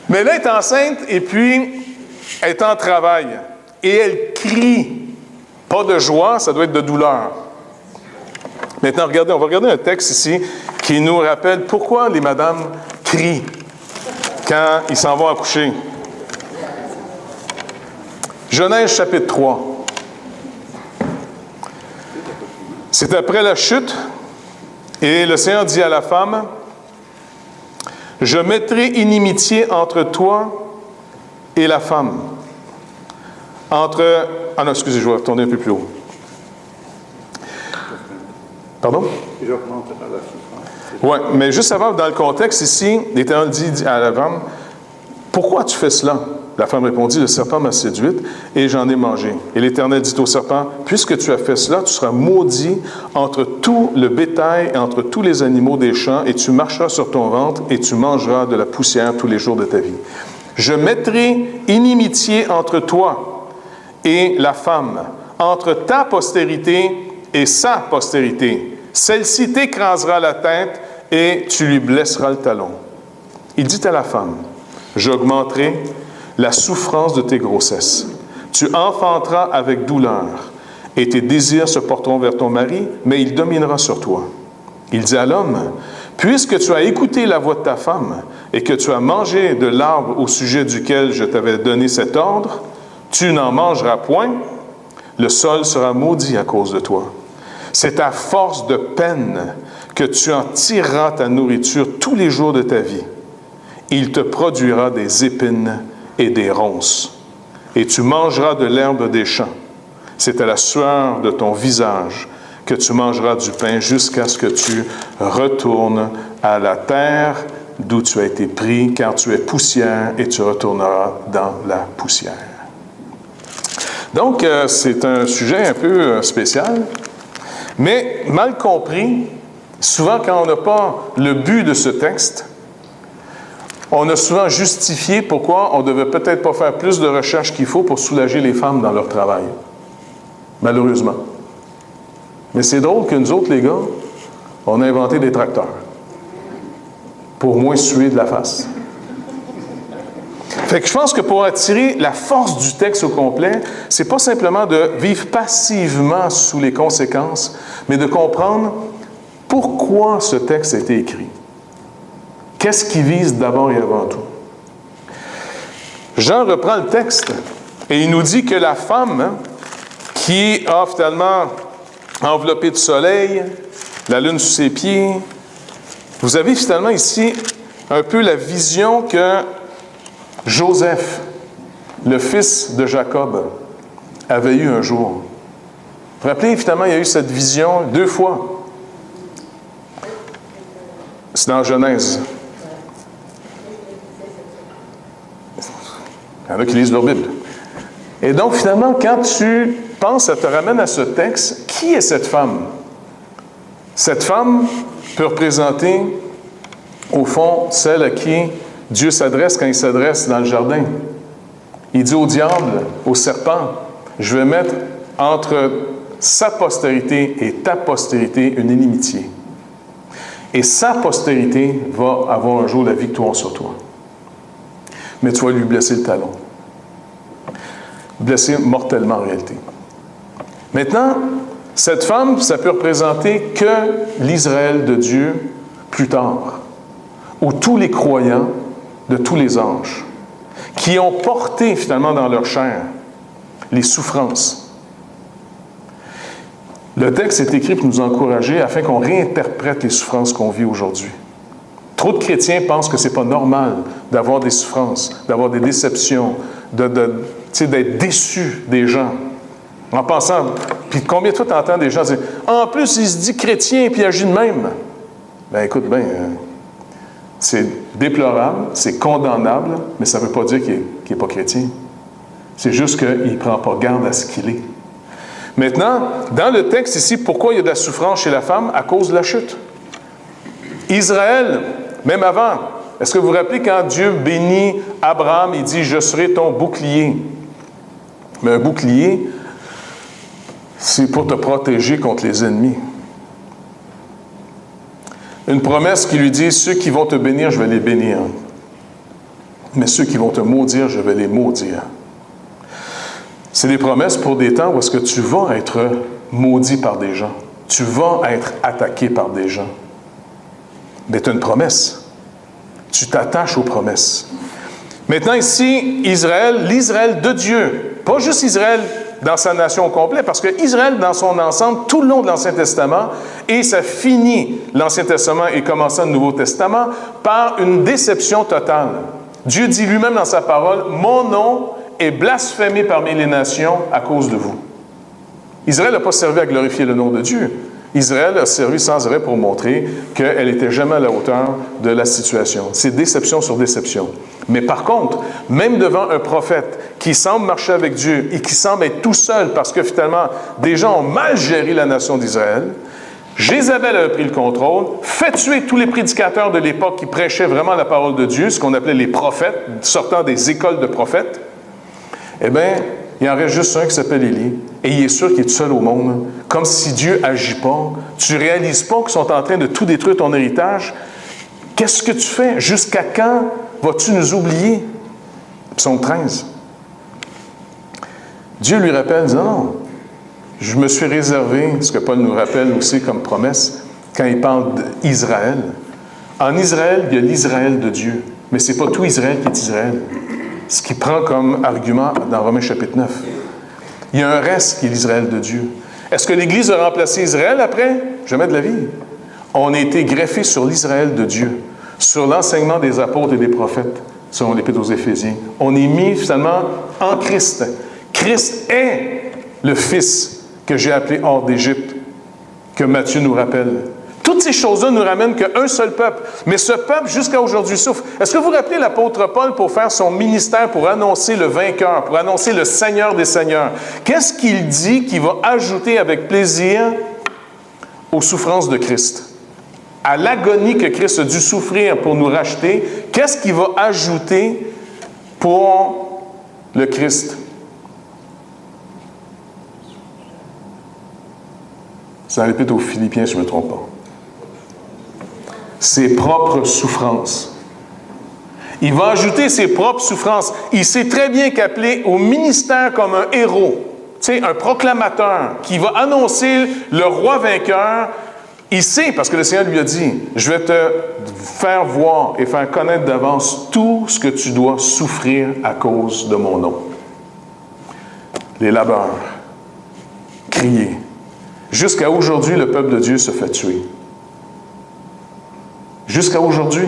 Mais là, elle est enceinte et puis elle est en travail. Et elle crie. Pas de joie, ça doit être de douleur. Maintenant, regardez, on va regarder un texte ici qui nous rappelle pourquoi les madames crient quand ils s'en vont accoucher. Genèse chapitre 3. C'est après la chute, et le Seigneur dit à la femme, « Je mettrai inimitié entre toi et la femme. » Ah non, excusez, je vais retourner un peu plus haut. Pardon? Oui, mais juste avant, dans le contexte ici, l'Éternel dit à la femme, Pourquoi tu fais cela? La femme répondit, le serpent m'a séduite et j'en ai mangé. Et l'Éternel dit au serpent, puisque tu as fait cela, tu seras maudit entre tout le bétail et entre tous les animaux des champs, et tu marcheras sur ton ventre et tu mangeras de la poussière tous les jours de ta vie. Je mettrai inimitié entre toi et la femme, entre ta postérité et sa postérité. Celle-ci t'écrasera la tête et tu lui blesseras le talon. Il dit à la femme, j'augmenterai la souffrance de tes grossesses. Tu enfanteras avec douleur, et tes désirs se porteront vers ton mari, mais il dominera sur toi. Il dit à l'homme, puisque tu as écouté la voix de ta femme, et que tu as mangé de l'arbre au sujet duquel je t'avais donné cet ordre, tu n'en mangeras point, le sol sera maudit à cause de toi. C'est à force de peine que tu en tireras ta nourriture tous les jours de ta vie. Il te produira des épines et des ronces, et tu mangeras de l'herbe des champs. C'est à la sueur de ton visage que tu mangeras du pain jusqu'à ce que tu retournes à la terre d'où tu as été pris, car tu es poussière et tu retourneras dans la poussière. Donc, c'est un sujet un peu spécial, mais mal compris. Souvent, quand on n'a pas le but de ce texte, on a souvent justifié pourquoi on ne devait peut-être pas faire plus de recherches qu'il faut pour soulager les femmes dans leur travail. Malheureusement. Mais c'est drôle que nous autres, les gars, on a inventé des tracteurs pour moins suer de la face. Fait que je pense que pour attirer la force du texte au complet, c'est pas simplement de vivre passivement sous les conséquences, mais de comprendre pourquoi ce texte a été écrit. Qu'est-ce qui vise d'abord et avant tout? Jean reprend le texte et il nous dit que la femme qui a finalement enveloppé de soleil, la lune sous ses pieds, vous avez finalement ici un peu la vision que Joseph, le fils de Jacob, avait eu un jour. Vous vous rappelez, finalement, il y a eu cette vision 2 fois. C'est dans Genèse. Il y en a qui lisent leur Bible. Et donc, finalement, quand tu penses, ça te ramène à ce texte, qui est cette femme? Cette femme peut représenter, au fond, celle à qui Dieu s'adresse quand il s'adresse dans le jardin. Il dit au diable, au serpent, je vais mettre entre sa postérité et ta postérité une inimitié. Et sa postérité va avoir un jour la victoire sur toi. Mais tu vas lui blesser le talon. Blesser mortellement en réalité. Maintenant, cette femme, ça peut représenter que l'Israël de Dieu plus tard, ou tous les croyants de tous les âges, qui ont porté finalement dans leur chair les souffrances. Le texte est écrit pour nous encourager afin qu'on réinterprète les souffrances qu'on vit aujourd'hui. Trop de chrétiens pensent que c'est pas normal d'avoir des souffrances, d'avoir des déceptions, d'être déçus des gens. En pensant, puis combien de fois tu entends des gens dire « En plus, il se dit chrétien puis il agit de même. » Ben écoute, c'est déplorable, c'est condamnable, mais ça ne veut pas dire qu'il n'est pas chrétien. C'est juste qu'il ne prend pas garde à ce qu'il est. Maintenant, dans le texte ici, pourquoi il y a de la souffrance chez la femme? À cause de la chute. Israël, même avant, est-ce que vous vous rappelez quand Dieu bénit Abraham, il dit « Je serai ton bouclier ». Mais un bouclier, c'est pour te protéger contre les ennemis. Une promesse qui lui dit « Ceux qui vont te bénir, je vais les bénir. Mais ceux qui vont te maudire, je vais les maudire. » C'est des promesses pour des temps où est-ce que tu vas être maudit par des gens. Tu vas être attaqué par des gens. Mais tu as une promesse. Tu t'attaches aux promesses. Maintenant ici, Israël, l'Israël de Dieu, pas juste Israël dans sa nation au complet, parce que Israël dans son ensemble, tout le long de l'Ancien Testament, et ça finit l'Ancien Testament et commençant le Nouveau Testament, par une déception totale. Dieu dit lui-même dans sa parole, « Mon nom est blasphémé parmi les nations à cause de vous. » Israël n'a pas servi à glorifier le nom de Dieu. Israël a servi sans arrêt pour montrer qu'elle n'était jamais à la hauteur de la situation. C'est déception sur déception. Mais par contre, même devant un prophète qui semble marcher avec Dieu et qui semble être tout seul parce que finalement, des gens ont mal géré la nation d'Israël, Jézabel a pris le contrôle, fait tuer tous les prédicateurs de l'époque qui prêchaient vraiment la parole de Dieu, ce qu'on appelait les prophètes, sortant des écoles de prophètes. Eh bien, il en reste juste un qui s'appelle Élie, et il est sûr qu'il est seul au monde, comme si Dieu n'agit pas. Tu ne réalises pas qu'ils sont en train de tout détruire ton héritage. Qu'est-ce que tu fais? Jusqu'à quand vas-tu nous oublier? Psaume 13. Dieu lui rappelle, dit, non, je me suis réservé, ce que Paul nous rappelle aussi comme promesse, quand il parle d'Israël. En Israël, il y a l'Israël de Dieu, mais ce n'est pas tout Israël qui est Israël. Ce qui prend comme argument dans Romains chapitre 9. Il y a un reste qui est l'Israël de Dieu. Est-ce que l'Église a remplacé Israël après? Jamais de la vie. On a été greffé sur l'Israël de Dieu, sur l'enseignement des apôtres et des prophètes, selon l'Épître aux Éphésiens. On est mis finalement en Christ. Christ est le Fils que j'ai appelé hors d'Égypte, que Matthieu nous rappelle. Toutes ces choses-là nous ramènent qu'un seul peuple. Mais ce peuple, jusqu'à aujourd'hui, souffre. Est-ce que vous vous rappelez l'apôtre Paul pour faire son ministère, pour annoncer le vainqueur, pour annoncer le Seigneur des Seigneurs? Qu'est-ce qu'il dit qu'il va ajouter avec plaisir aux souffrances de Christ? À l'agonie que Christ a dû souffrir pour nous racheter, qu'est-ce qu'il va ajouter pour le Christ? C'est dans l'Épître aux Philippiens, si je ne me trompe pas. Ses propres souffrances. Il va ajouter ses propres souffrances. Il sait très bien qu'appeler au ministère comme un héros, tu sais, un proclamateur qui va annoncer le roi vainqueur, il sait, parce que le Seigneur lui a dit, je vais te faire voir et faire connaître d'avance tout ce que tu dois souffrir à cause de mon nom. Les labeurs, crier. Jusqu'à aujourd'hui, le peuple de Dieu se fait tuer. Jusqu'à aujourd'hui.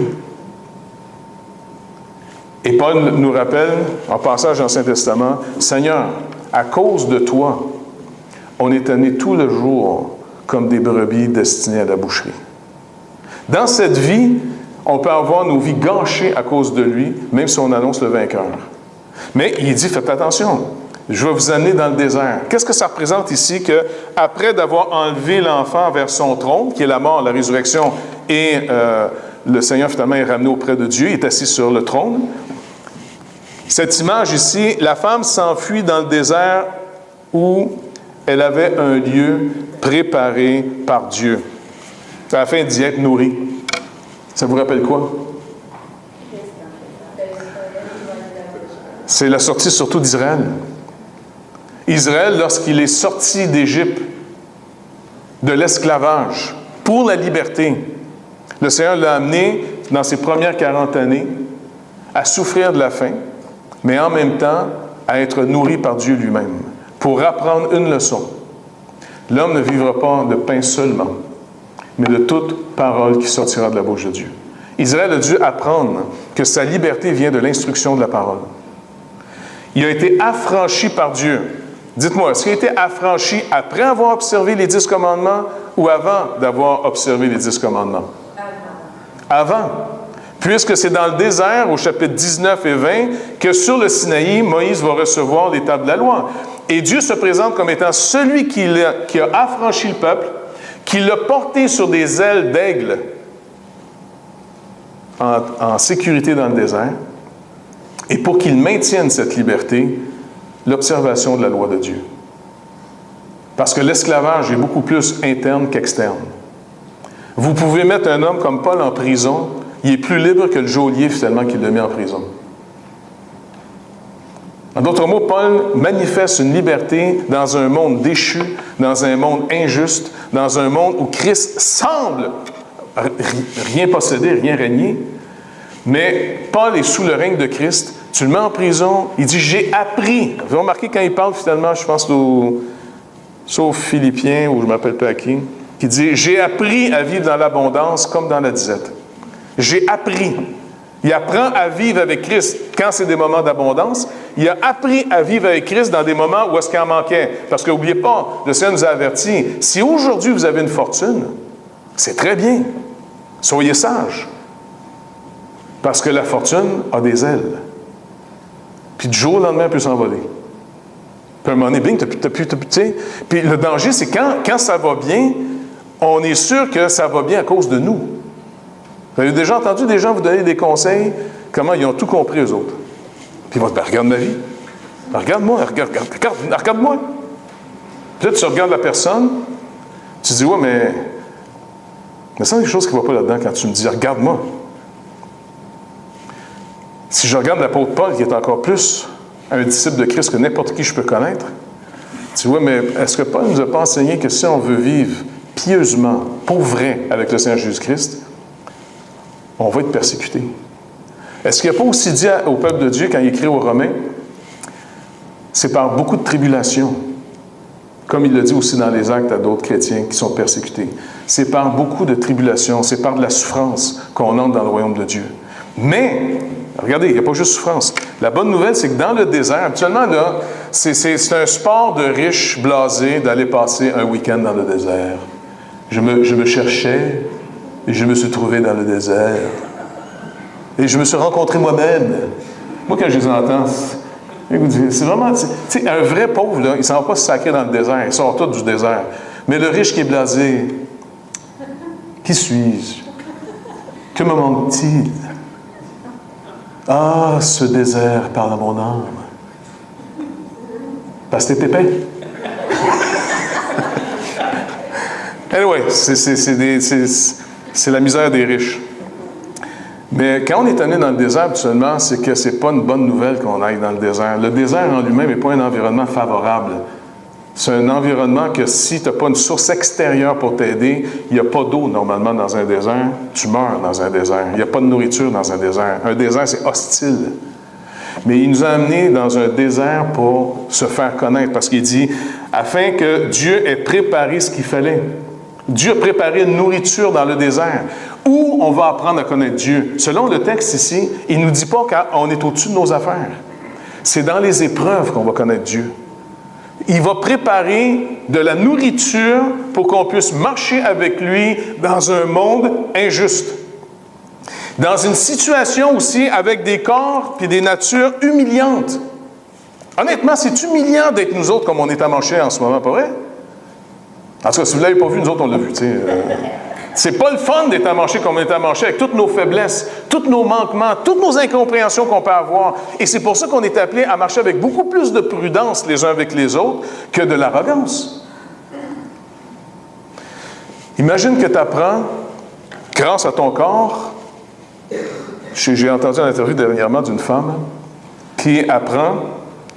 Et Paul nous rappelle, en passage dans l'Ancien Testament, « Seigneur, à cause de toi, on est amené tout le jour comme des brebis destinées à la boucherie. » Dans cette vie, on peut avoir nos vies gâchées à cause de lui, même si on annonce le vainqueur. Mais il dit, faites attention, je vais vous amener dans le désert. Qu'est-ce que ça représente ici qu'après d'avoir enlevé l'enfant vers son trône, qui est la mort, la résurrection, et le Seigneur finalement est ramené auprès de Dieu, il est assis sur le trône. Cette image ici, la femme s'enfuit dans le désert où elle avait un lieu préparé par Dieu, afin d'y être nourrie. Ça vous rappelle quoi? C'est la sortie surtout d'Israël. Israël, lorsqu'il est sorti d'Égypte, de l'esclavage, pour la liberté, le Seigneur l'a amené, dans ses premières 40 années, à souffrir de la faim, mais en même temps, à être nourri par Dieu lui-même, pour apprendre une leçon. L'homme ne vivra pas de pain seulement, mais de toute parole qui sortira de la bouche de Dieu. Israël a dû apprendre que sa liberté vient de l'instruction de la parole. Il a été affranchi par Dieu. Dites-moi, est-ce qu'il a été affranchi après avoir observé les 10 commandements ou avant d'avoir observé les 10 commandements? Avant. Puisque c'est dans le désert, au chapitre 19 et 20, que sur le Sinaï, Moïse va recevoir les tables de la loi. Et Dieu se présente comme étant celui qui a affranchi le peuple, qui l'a porté sur des ailes d'aigle en sécurité dans le désert, et pour qu'il maintienne cette liberté, l'observation de la loi de Dieu. Parce que l'esclavage est beaucoup plus interne qu'externe. Vous pouvez mettre un homme comme Paul en prison, il est plus libre que le geôlier finalement qui l'a mis en prison. En d'autres mots, Paul manifeste une liberté dans un monde déchu, dans un monde injuste, dans un monde où Christ semble rien posséder, rien régner. Mais Paul est sous le règne de Christ. Tu le mets en prison, il dit « j'ai appris ». Vous avez remarqué quand il parle finalement, je pense aux Philippiens, ou je ne me rappelle pas à qui, qui dit « j'ai appris à vivre dans l'abondance comme dans la disette ». J'ai appris. Il apprend à vivre avec Christ quand c'est des moments d'abondance. Il a appris à vivre avec Christ dans des moments où est-ce qu'il en manquait. Parce que n'oubliez pas, le Seigneur nous a avertis, si aujourd'hui vous avez une fortune, c'est très bien. Soyez sages. Parce que la fortune a des ailes. Puis du jour au lendemain, elle peut s'envoler. Puis à un moment donné, bing, t'as plus, tu sais. Puis le danger, c'est quand ça va bien, on est sûr que ça va bien à cause de nous. Vous avez déjà entendu des gens vous donner des conseils, comment ils ont tout compris, eux autres. Puis ils vont dire, regarde ma vie. Regarde-moi, regarde-moi. Puis là, tu regardes la personne, tu dis, ouais, mais ça, il y a quelque chose qui ne va pas là-dedans quand tu me dis, regarde-moi. Si je regarde l'apôtre Paul, qui est encore plus un disciple de Christ que n'importe qui je peux connaître, tu vois, mais est-ce que Paul ne nous a pas enseigné que si on veut vivre pieusement, pour vrai, avec le Seigneur Jésus-Christ, on va être persécuté? Est-ce qu'il n'a pas aussi dit au peuple de Dieu, quand il écrit aux Romains, c'est par beaucoup de tribulations, comme il le dit aussi dans les Actes à d'autres chrétiens qui sont persécutés. C'est par beaucoup de tribulations, c'est par de la souffrance qu'on entre dans le royaume de Dieu. Mais, regardez, il n'y a pas juste souffrance. La bonne nouvelle, c'est que dans le désert, habituellement, là, c'est un sport de riches blasés d'aller passer un week-end dans le désert. Je me cherchais et je me suis trouvé dans le désert. Et je me suis rencontré moi-même. Moi, quand je les entends, c'est vraiment, tu sais, un vrai pauvre, là, il ne s'en va pas se sacrer dans le désert, il sort tout du désert. Mais le riche qui est blasé, qui suis-je? Que me manque-t-il? Ah, ce désert parle à mon âme. Parce que t'es pépin. Anyway, c'est la misère des riches. Mais quand on est amené dans le désert, habituellement, c'est que ce n'est pas une bonne nouvelle qu'on aille dans le désert. Le désert en lui-même n'est pas un environnement favorable. C'est un environnement que si tu n'as pas une source extérieure pour t'aider, il n'y a pas d'eau normalement dans un désert, tu meurs dans un désert. Il n'y a pas de nourriture dans un désert. Un désert, c'est hostile. Mais il nous a amenés dans un désert pour se faire connaître, parce qu'il dit, afin que Dieu ait préparé ce qu'il fallait. Dieu a préparé une nourriture dans le désert, où on va apprendre à connaître Dieu. Selon le texte ici, il ne nous dit pas qu'on est au-dessus de nos affaires. C'est dans les épreuves qu'on va connaître Dieu. Il va préparer de la nourriture pour qu'on puisse marcher avec lui dans un monde injuste. Dans une situation aussi avec des corps et des natures humiliantes. Honnêtement, c'est humiliant d'être nous autres comme on est à marcher en ce moment, pas vrai? En tout cas, si vous ne l'avez pas vu, nous autres, on l'a vu. C'est pas le fun d'être à marcher comme on est à marcher, avec toutes nos faiblesses, tous nos manquements, toutes nos incompréhensions qu'on peut avoir. Et c'est pour ça qu'on est appelé à marcher avec beaucoup plus de prudence les uns avec les autres que de l'arrogance. Imagine que tu apprends, grâce à ton corps, j'ai entendu une interview dernièrement d'une femme qui apprend,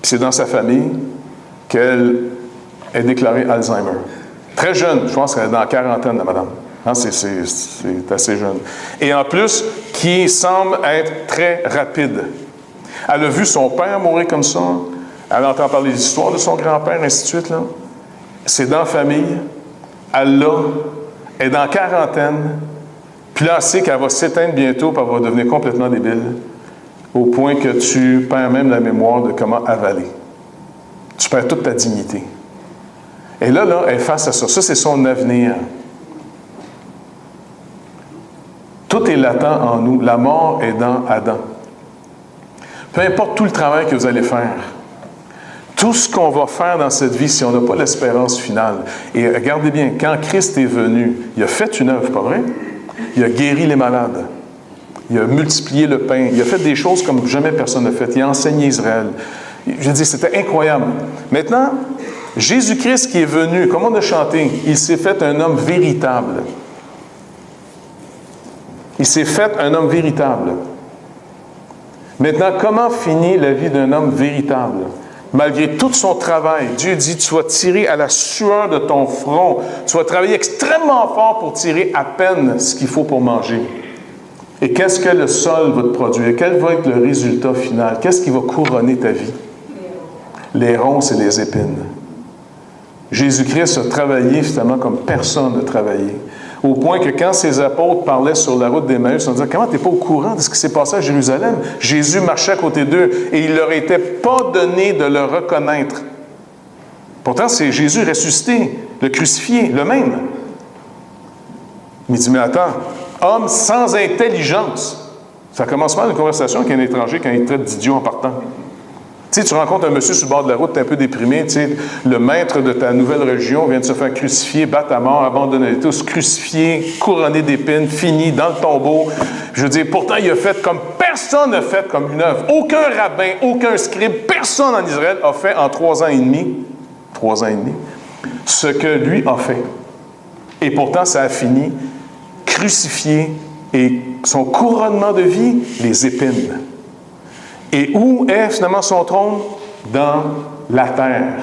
puis c'est dans sa famille, qu'elle est déclarée Alzheimer. Très jeune, je pense qu'elle est dans la quarantaine, la madame. Hein, c'est assez jeune. Et en plus, qui semble être très rapide. Elle a vu son père mourir comme ça. Elle entend parler des histoires de son grand-père, ainsi de suite. Là. C'est dans la famille. Elle est dans la quarantaine. Puis là, elle sait qu'elle va s'éteindre bientôt, puis elle va devenir complètement débile, au point que tu perds même la mémoire de comment avaler. Tu perds toute ta dignité. Et là, elle est face à ça. Ça, c'est son avenir. Tout est latent en nous. La mort est dans Adam. Peu importe tout le travail que vous allez faire, tout ce qu'on va faire dans cette vie, si on n'a pas l'espérance finale. Et regardez bien, quand Christ est venu, il a fait une œuvre, pas vrai? Il a guéri les malades. Il a multiplié le pain. Il a fait des choses comme jamais personne n'a fait. Il a enseigné Israël. Je dis, c'était incroyable. Maintenant, Jésus-Christ qui est venu, comme on a chanté, il s'est fait un homme véritable. Il s'est fait un homme véritable. Maintenant, comment finit la vie d'un homme véritable? Malgré tout son travail, Dieu dit, tu vas tirer à la sueur de ton front. Tu vas travailler extrêmement fort pour tirer à peine ce qu'il faut pour manger. Et qu'est-ce que le sol va te produire? Quel va être le résultat final? Qu'est-ce qui va couronner ta vie? Les ronces et les épines. Jésus-Christ a travaillé finalement comme personne n'a travaillé. Au point que quand ses apôtres parlaient sur la route d'Emmaüs, on disait, comment tu n'es pas au courant de ce qui s'est passé à Jérusalem? Jésus marchait à côté d'eux et il ne leur était pas donné de le reconnaître. Pourtant, c'est Jésus ressuscité, le crucifié, le même. Mais il dit, mais attends, homme sans intelligence, Ça commence mal une conversation avec un étranger quand il te traite d'idiot en partant. Tu sais, tu rencontres un monsieur sur le bord de la route, tu es un peu déprimé, tu sais, le maître de ta nouvelle religion vient de se faire crucifier, battre à mort, abandonner tous, crucifié, couronné d'épines, fini dans le tombeau. Je veux dire, pourtant, il a fait comme personne n'a fait comme une œuvre. Aucun rabbin, aucun scribe, personne en Israël a fait en 3 ans et demi, ce que lui a fait. Et pourtant, ça a fini crucifié et son couronnement de vie, les épines. Et où est finalement son trône? Dans la terre,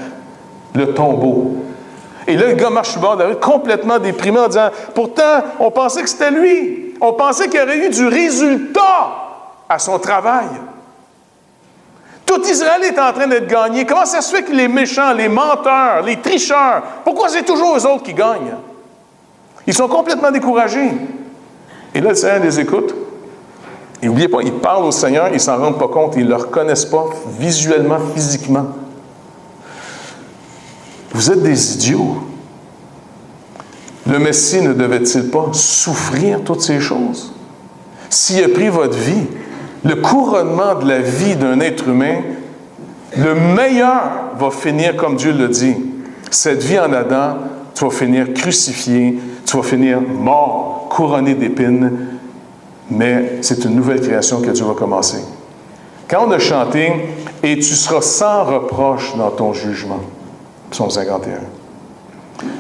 le tombeau. Et là, le gars marche sur le bord de la rue complètement déprimé en disant, pourtant, on pensait que c'était lui. On pensait qu'il y aurait eu du résultat à son travail. Tout Israël est en train d'être gagné. Comment ça se fait que les méchants, les menteurs, les tricheurs, pourquoi c'est toujours eux autres qui gagnent? Ils sont complètement découragés. Et là, le Seigneur les écoute. Et n'oubliez pas, ils parlent au Seigneur, ils ne s'en rendent pas compte, ils ne le reconnaissent pas visuellement, physiquement. Vous êtes des idiots. Le Messie ne devait-il pas souffrir toutes ces choses? S'il a pris votre vie, le couronnement de la vie d'un être humain, le meilleur va finir comme Dieu le dit. Cette vie en Adam, tu vas finir crucifié, tu vas finir mort, couronné d'épines, mais c'est une nouvelle création que Dieu va commencer. Quand on a chanté « Et tu seras sans reproche dans ton jugement », Psaume 51.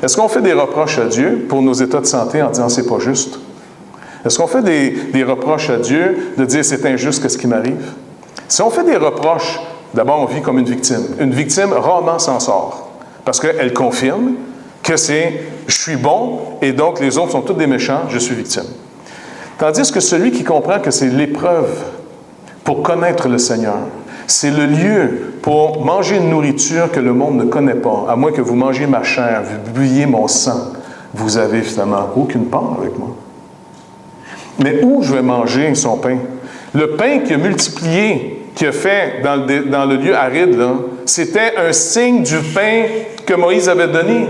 Est-ce qu'on fait des reproches à Dieu pour nos états de santé en disant « c'est pas juste » ? Est-ce qu'on fait des reproches à Dieu de dire « c'est injuste ce qui m'arrive » ? Si on fait des reproches, d'abord on vit comme une victime. Une victime rarement s'en sort parce qu'elle confirme que c'est « je suis bon et donc les autres sont tous des méchants, je suis victime ». Tandis que celui qui comprend que c'est l'épreuve pour connaître le Seigneur, c'est le lieu pour manger une nourriture que le monde ne connaît pas, à moins que vous mangiez ma chair, vous buviez mon sang, vous avez finalement aucune part avec moi. Mais où je vais manger son pain? Le pain qu'il a multiplié, qu'il a fait dans le lieu aride, là, c'était un signe du pain que Moïse avait donné.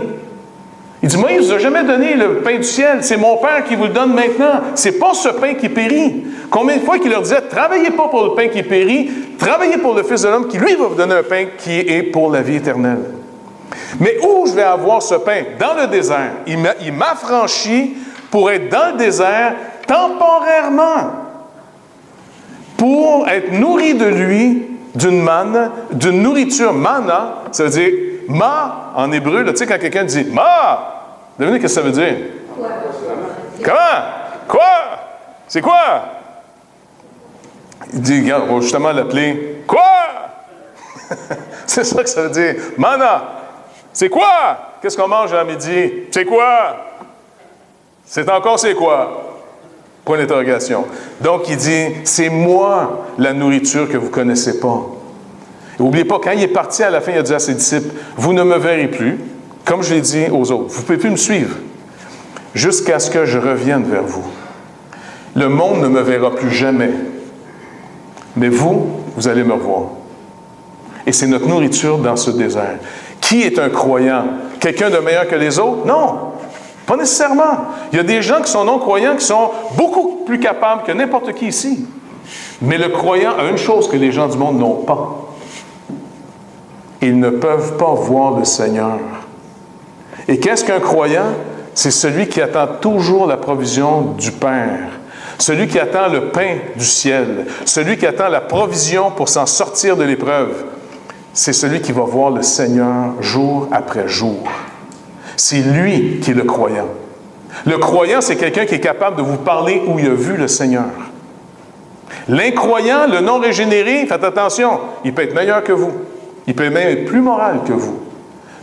Il dit, Moïse ne vous a jamais donné le pain du ciel. C'est mon Père qui vous le donne maintenant. Ce n'est pas ce pain qui périt. Combien de fois qu'il leur disait, travaillez pas pour le pain qui périt, travaillez pour le Fils de l'homme qui, lui, va vous donner un pain qui est pour la vie éternelle. Mais où je vais avoir ce pain? Dans le désert. Il m'a franchi pour être dans le désert temporairement, pour être nourri de lui d'une manne, d'une nourriture manna, ça veut dire ma en hébreu, là, tu sais, quand quelqu'un dit ma, devinez ce que ça veut dire? Quoi? Comment? Quoi? C'est quoi? Il dit, regarde, on va justement l'appeler quoi? C'est ça que ça veut dire. Manna. C'est quoi? Qu'est-ce qu'on mange à midi? C'est quoi? C'est encore c'est quoi? Point d'interrogation. Donc, il dit, c'est moi la nourriture que vous ne connaissez pas. N'oubliez pas, quand il est parti à la fin, il a dit à ses disciples, vous ne me verrez plus, comme je l'ai dit aux autres. Vous ne pouvez plus me suivre jusqu'à ce que je revienne vers vous. Le monde ne me verra plus jamais. Mais vous, vous allez me revoir. Et c'est notre nourriture dans ce désert. Qui est un croyant? Quelqu'un de meilleur que les autres? Non, pas nécessairement. Il y a des gens qui sont non-croyants qui sont beaucoup plus capables que n'importe qui ici. Mais le croyant a une chose que les gens du monde n'ont pas. Ils ne peuvent pas voir le Seigneur. Et qu'est-ce qu'un croyant? C'est celui qui attend toujours la provision du Père. Celui qui attend le pain du ciel. Celui qui attend la provision pour s'en sortir de l'épreuve. C'est celui qui va voir le Seigneur jour après jour. C'est lui qui est le croyant. Le croyant, c'est quelqu'un qui est capable de vous parler où il a vu le Seigneur. L'incroyant, le non-régénéré, faites attention, il peut être meilleur que vous. Il peut même être plus moral que vous.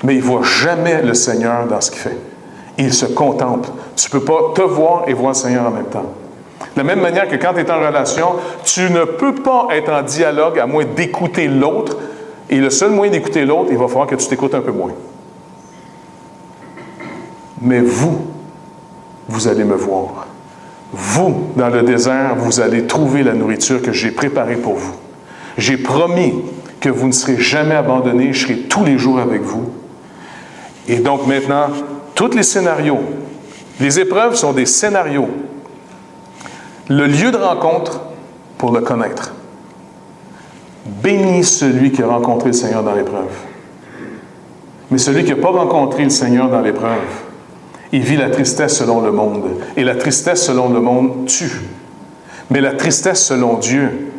Mais il ne voit jamais le Seigneur dans ce qu'il fait. Il se contemple. Tu ne peux pas te voir et voir le Seigneur en même temps. De la même manière que quand tu es en relation, tu ne peux pas être en dialogue à moins d'écouter l'autre. Et le seul moyen d'écouter l'autre, il va falloir que tu t'écoutes un peu moins. Mais vous allez me voir. Vous, dans le désert, vous allez trouver la nourriture que j'ai préparée pour vous. J'ai promis que vous ne serez jamais abandonnés, je serai tous les jours avec vous. Et donc maintenant, tous les scénarios, les épreuves sont des scénarios. Le lieu de rencontre pour le connaître. Béni celui qui a rencontré le Seigneur dans l'épreuve. Mais celui qui n'a pas rencontré le Seigneur dans l'épreuve, il vit la tristesse selon le monde. Et la tristesse selon le monde tue. Mais la tristesse selon Dieu,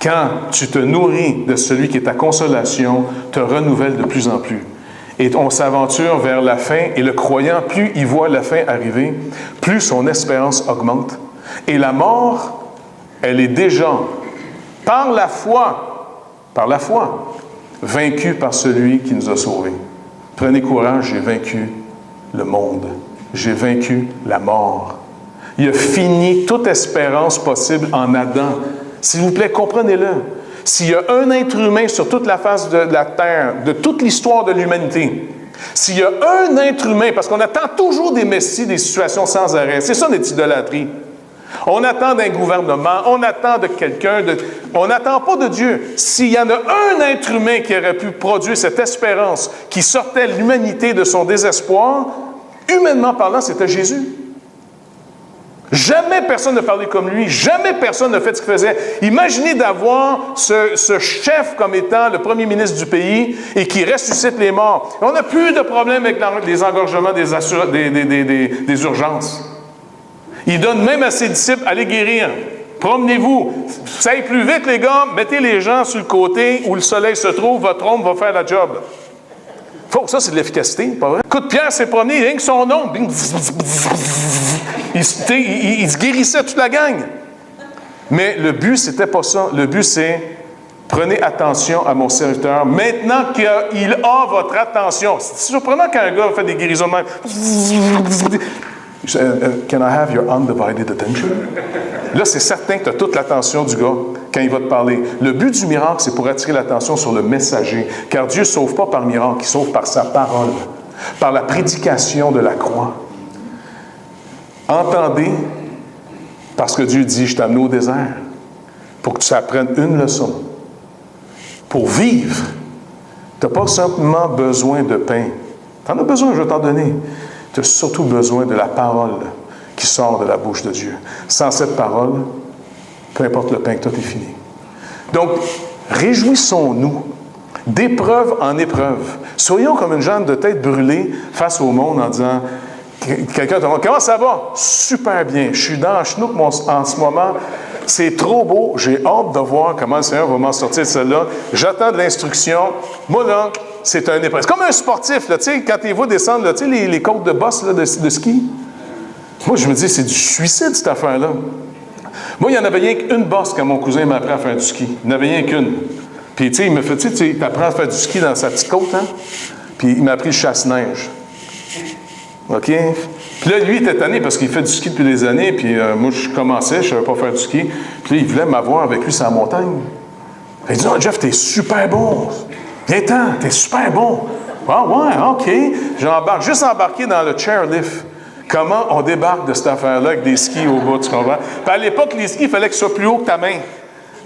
quand tu te nourris de celui qui est ta consolation, te renouvelle de plus en plus. Et on s'aventure vers la fin, et le croyant, plus il voit la fin arriver, plus son espérance augmente. Et la mort, elle est déjà, par la foi, vaincue par celui qui nous a sauvés. Prenez courage, j'ai vaincu le monde. J'ai vaincu la mort. Il a fini toute espérance possible en Adam. S'il vous plaît, comprenez-le. S'il y a un être humain sur toute la face de la terre, de toute l'histoire de l'humanité, s'il y a un être humain, parce qu'on attend toujours des messies, des situations sans arrêt, c'est ça notre idolâtrie. On attend d'un gouvernement, on attend de quelqu'un, on n'attend pas de Dieu. S'il y en a un être humain qui aurait pu produire cette espérance, qui sortait l'humanité de son désespoir, humainement parlant, c'était Jésus. Jamais personne n'a parlé comme lui, jamais personne n'a fait ce qu'il faisait. Imaginez d'avoir ce chef comme étant le premier ministre du pays et qui ressuscite les morts. On n'a plus de problème avec les engorgements des urgences. Il donne même à ses disciples, allez guérir, promenez-vous, ça aille plus vite les gars, mettez les gens sur le côté où le soleil se trouve, votre ombre va faire la job. Ça, c'est de l'efficacité, pas vrai? Écoute, Pierre s'est promené, rien que son ombre, il se guérissait toute la gang. Mais le but, c'était pas ça. Le but, c'est, prenez attention à mon serviteur. Maintenant qu'il a votre attention. C'est surprenant quand un gars fait des guérisons de même. Can I have your undivided attention? Là, c'est certain que tu as toute l'attention du gars quand il va te parler. Le but du miracle, c'est pour attirer l'attention sur le messager. Car Dieu ne sauve pas par miracle, il sauve par sa parole, par la prédication de la croix. Entendez, parce que Dieu dit, je t'ai amené au désert, pour que tu apprennes une leçon. Pour vivre, tu n'as pas simplement besoin de pain. Tu en as besoin, je vais t'en donner. Tu as surtout besoin de la parole qui sort de la bouche de Dieu. Sans cette parole, peu importe le pain, tout est fini. Donc, réjouissons-nous d'épreuve en épreuve. Soyons comme une jambe de tête brûlée face au monde en disant, quelqu'un te demande, comment ça va? Super bien. Je suis dans la chenoute en ce moment. C'est trop beau. J'ai hâte de voir comment le Seigneur va m'en sortir de celle-là. J'attends de l'instruction. Moi, là, c'est un épreuve. C'est comme un sportif, là, tu sais, quand il va descendre, là, tu sais, les côtes de boss là, de ski. Moi, je me dis, c'est du suicide, cette affaire-là. Moi, il n'y en avait rien qu'une bosse quand mon cousin m'a appris à faire du ski. Il n'y en avait rien qu'une. Puis, tu sais, il me fait, tu sais, apprends à faire du ski dans sa petite côte, hein? Puis, il m'a appris le chasse-neige. OK? Puis là, lui, il était tanné parce qu'il fait du ski depuis des années. Puis, moi, je commençais, je ne savais pas faire du ski. Puis là, il voulait m'avoir avec lui sur la montagne. Il dit, « Oh, Jeff, t'es super bon. Viens-t'en, t'es super bon. » Ah, ouais, OK. J'embarque, juste embarqué dans le chairlift. Comment on débarque de cette affaire-là avec des skis au bas, tu comprends? Puis à l'époque, les skis, il fallait qu'ils soient plus hauts que ta main.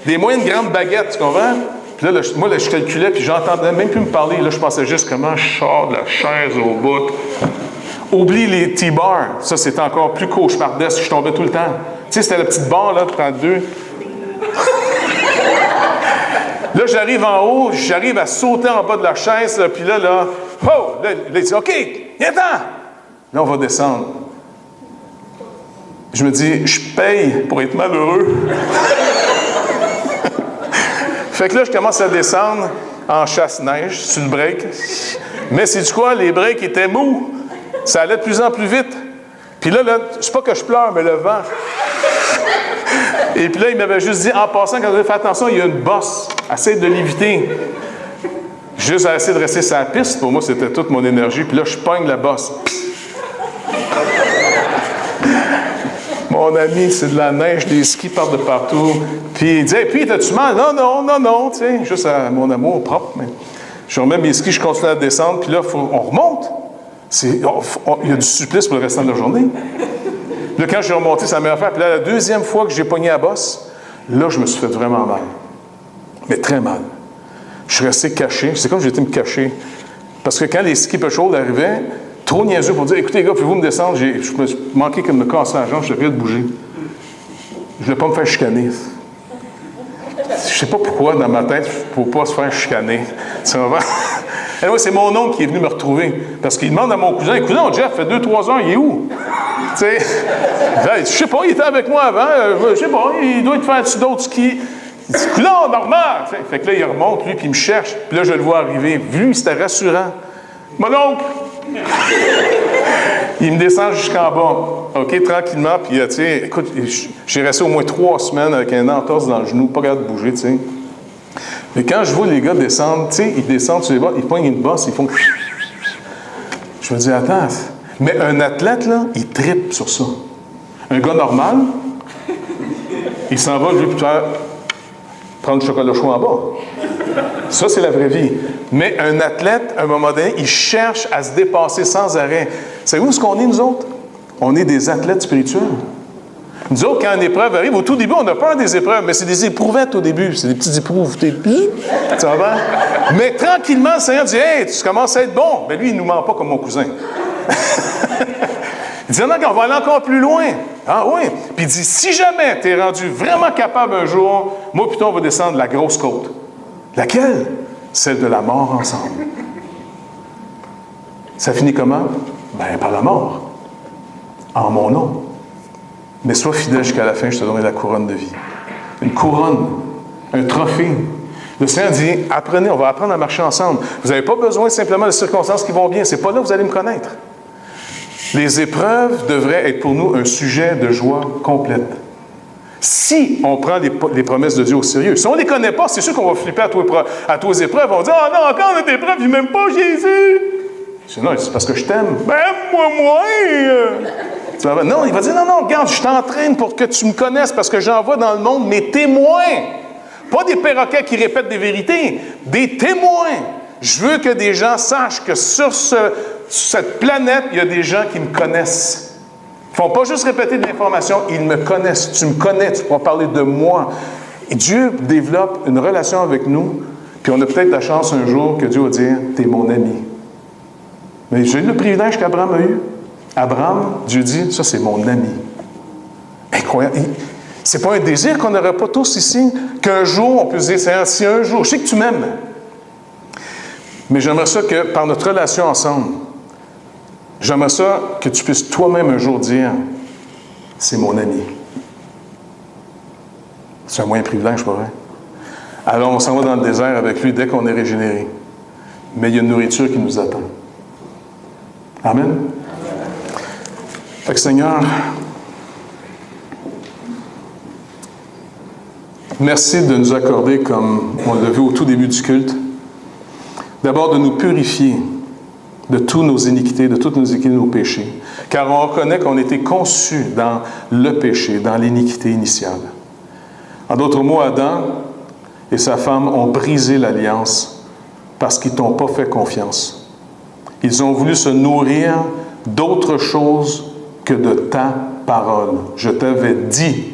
Des moyennes grandes baguettes, tu comprends? Puis là, moi, je calculais, puis j'entendais même plus me parler. Là, je pensais juste comment je sors de la chaise au bout. Oublie les T-bars. Ça, c'était encore plus cauchemardesque. Je tombais tout le temps. Tu sais, c'était la petite barre, là, de 32. Là, j'arrive en haut, j'arrive à sauter en bas de la chaise, là, puis là, oh! Là, il dit, OK, viens-t'en! Là, on va descendre. Je me dis, je paye pour être malheureux. Fait que là, je commence à descendre en chasse-neige, sur le break. Mais c'est du quoi? Les breaks étaient mous. Ça allait de plus en plus vite. Puis là, c'est pas que je pleure, mais le vent. Et puis là, il m'avait juste dit, en passant, quand vous faites attention, il y a une bosse. Essaye de l'éviter. Juste à essayer de rester sur la piste, pour moi, c'était toute mon énergie. Puis là, je pogne la bosse. Mon ami, c'est de la neige, des skis partent de partout. Puis il dit, puis t'as-tu mal? Non, tu sais, juste à mon amour propre. Mais je remets mes skis, je continue à descendre, puis là, on remonte. Il y a du supplice pour le restant de la journée. Là, quand je suis remonté, ça m'a fait. Puis là, la deuxième fois que j'ai pogné la bosse, là, je me suis fait vraiment mal. Mais très mal. Je suis resté caché. C'est comme si j'étais me cacher. Parce que quand les skis peu chauds arrivaient, trop niaiseux pour dire, écoutez, les gars, pouvez-vous me descendre? Je me suis manqué comme me casser la jambe, je ne savais pas de bouger. Je ne voulais pas me faire chicaner. sais pas pourquoi, dans ma tête, il ne faut pas se faire chicaner. Tu vois? Et ouais, c'est mon oncle qui est venu me retrouver. Parce qu'il demande à mon cousin, cousin, Jeff, fait 2-3 heures, il est où? Tu sais, je sais pas, il était avec moi avant, je sais pas, il doit être faire d'autres skis. Il dit, coulon, normal! T'sais. Fait que là, il remonte, lui, puis il me cherche. Puis là, je le vois arriver. Lui, c'était rassurant. Mon oncle! Il me descend jusqu'en bas. OK, tranquillement. Puis, tu sais, écoute, j'ai resté au moins 3 semaines avec un entorse dans le genou, pas capable de bouger, tu sais. Mais quand je vois les gars descendre, tu sais, ils descendent sur les bords, ils poignent une bosse, ils font... Je me dis, attends. Mais un athlète, là, il trippe sur ça. Un gars normal, il s'en va, lui, puis prendre le chocolat chaud en bas. Ça, c'est la vraie vie. Mais un athlète, à un moment donné, il cherche à se dépasser sans arrêt. Savez-vous ce qu'on est, nous autres? On est des athlètes spirituels. Nous autres, quand une épreuve arrive, au tout début, on a peur des épreuves, mais c'est des éprouvettes au début. C'est des petites éprouves. Tu vois? Mais tranquillement, le Seigneur dit, « Hey, tu commences à être bon. » Mais lui, il ne nous ment pas comme mon cousin. Il dit, « Non, on va aller encore plus loin. » Ah oui. Puis il dit, « Si jamais tu es rendu vraiment capable un jour, moi plutôt, on va descendre la grosse côte. » Laquelle? Celle de la mort ensemble. Ça finit comment? Ben, par la mort. En mon nom. Mais sois fidèle jusqu'à la fin, je te donnerai la couronne de vie. Une couronne, un trophée. Le Seigneur dit, apprenez, on va apprendre à marcher ensemble. Vous n'avez pas besoin simplement de circonstances qui vont bien. Ce n'est pas là que vous allez me connaître. Les épreuves devraient être pour nous un sujet de joie complète. Si on prend les promesses de Dieu au sérieux. Si on ne les connaît pas, c'est sûr qu'on va flipper à tous les épreuves. On va dire, « Ah non, encore on a des épreuves, il n'aime pas Jésus. » Je dis, « Non, c'est parce que je t'aime. » « Ben, moi. » Non, il va dire, « Non, regarde, je t'entraîne pour que tu me connaisses parce que j'envoie dans le monde mes témoins. » Pas des perroquets qui répètent des vérités, des témoins. Je veux que des gens sachent que sur cette planète, il y a des gens qui me connaissent. Ils ne font pas juste répéter de l'information, ils me connaissent. Tu me connais, tu pourras parler de moi. Et Dieu développe une relation avec nous, puis on a peut-être la chance un jour que Dieu va dire, « T'es mon ami. » Mais j'ai eu le privilège qu'Abraham a eu. Abraham, Dieu dit, « Ça, c'est mon ami. » Incroyable. C'est pas un désir qu'on n'aurait pas tous ici, qu'un jour, on peut se dire, « Seigneur, si un jour, je sais que tu m'aimes. » Mais j'aimerais ça que, par notre relation ensemble, j'aimerais ça que tu puisses toi-même un jour dire, « C'est mon ami. » C'est un moyen privilège, pas vrai? Alors, on s'en va dans le désert avec lui dès qu'on est régénéré. Mais il y a une nourriture qui nous attend. Amen? Fait que Seigneur, merci de nous accorder, comme on l'a vu au tout début du culte, d'abord de nous purifier de toutes nos iniquités, de nos péchés. Car on reconnaît qu'on a été conçus dans le péché, dans l'iniquité initiale. En d'autres mots, Adam et sa femme ont brisé l'alliance parce qu'ils ne t'ont pas fait confiance. Ils ont voulu se nourrir d'autre chose que de ta parole. Je t'avais dit,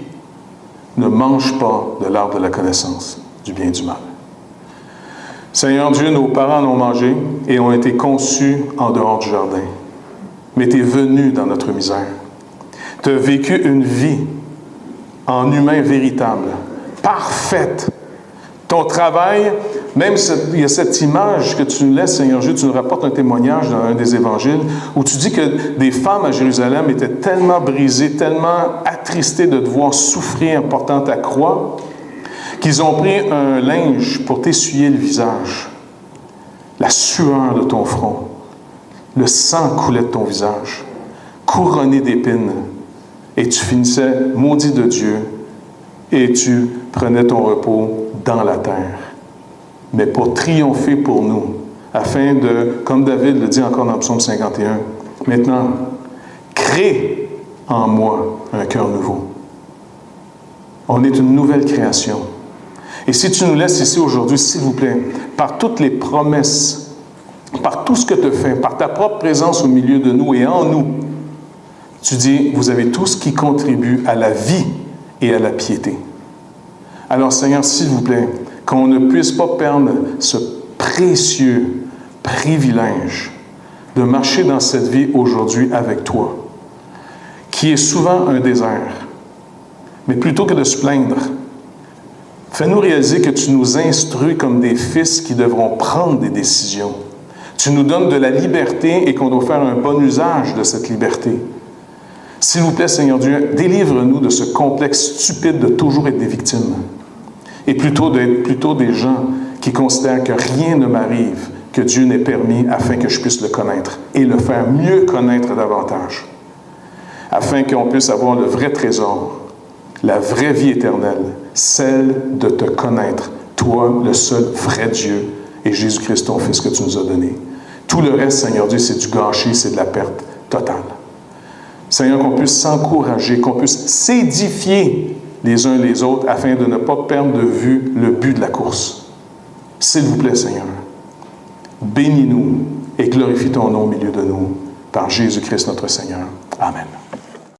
ne mange pas de l'arbre de la connaissance du bien et du mal. Seigneur Dieu, nos parents l'ont mangé et ont été conçus en dehors du jardin. Mais tu es venu dans notre misère. Tu as vécu une vie en humain véritable, parfaite. Ton travail, même il y a cette image que tu nous laisses, Seigneur Dieu, tu nous rapportes un témoignage dans un des évangiles où tu dis que des femmes à Jérusalem étaient tellement brisées, tellement attristées de devoir souffrir en portant ta croix, qu'ils ont pris un linge pour t'essuyer le visage, la sueur de ton front, le sang coulait de ton visage, couronné d'épines, et tu finissais maudit de Dieu, et tu prenais ton repos dans la terre. Mais pour triompher pour nous, afin de, comme David le dit encore dans le psaume 51, maintenant, crée en moi un cœur nouveau. On est une nouvelle création. Et si tu nous laisses ici aujourd'hui, s'il vous plaît, par toutes les promesses, par tout ce que tu fais, par ta propre présence au milieu de nous et en nous, tu dis, vous avez tout ce qui contribue à la vie et à la piété. Alors Seigneur, s'il vous plaît, qu'on ne puisse pas perdre ce précieux privilège de marcher dans cette vie aujourd'hui avec toi, qui est souvent un désert. Mais plutôt que de se plaindre, Fais-nous réaliser que tu nous instruis comme des fils qui devront prendre des décisions. Tu nous donnes de la liberté et qu'on doit faire un bon usage de cette liberté. S'il vous plaît, Seigneur Dieu, délivre-nous de ce complexe stupide de toujours être des victimes. Et plutôt d'être des gens qui considèrent que rien ne m'arrive que Dieu n'ait permis afin que je puisse le connaître et le faire mieux connaître davantage. Afin qu'on puisse avoir le vrai trésor, la vraie vie éternelle, celle de te connaître, toi, le seul vrai Dieu, et Jésus-Christ, ton Fils que tu nous as donné. Tout le reste, Seigneur Dieu, c'est du gâchis, c'est de la perte totale. Seigneur, qu'on puisse s'encourager, qu'on puisse s'édifier les uns les autres afin de ne pas perdre de vue le but de la course. S'il vous plaît, Seigneur, bénis-nous et glorifie ton nom au milieu de nous, par Jésus-Christ notre Seigneur. Amen.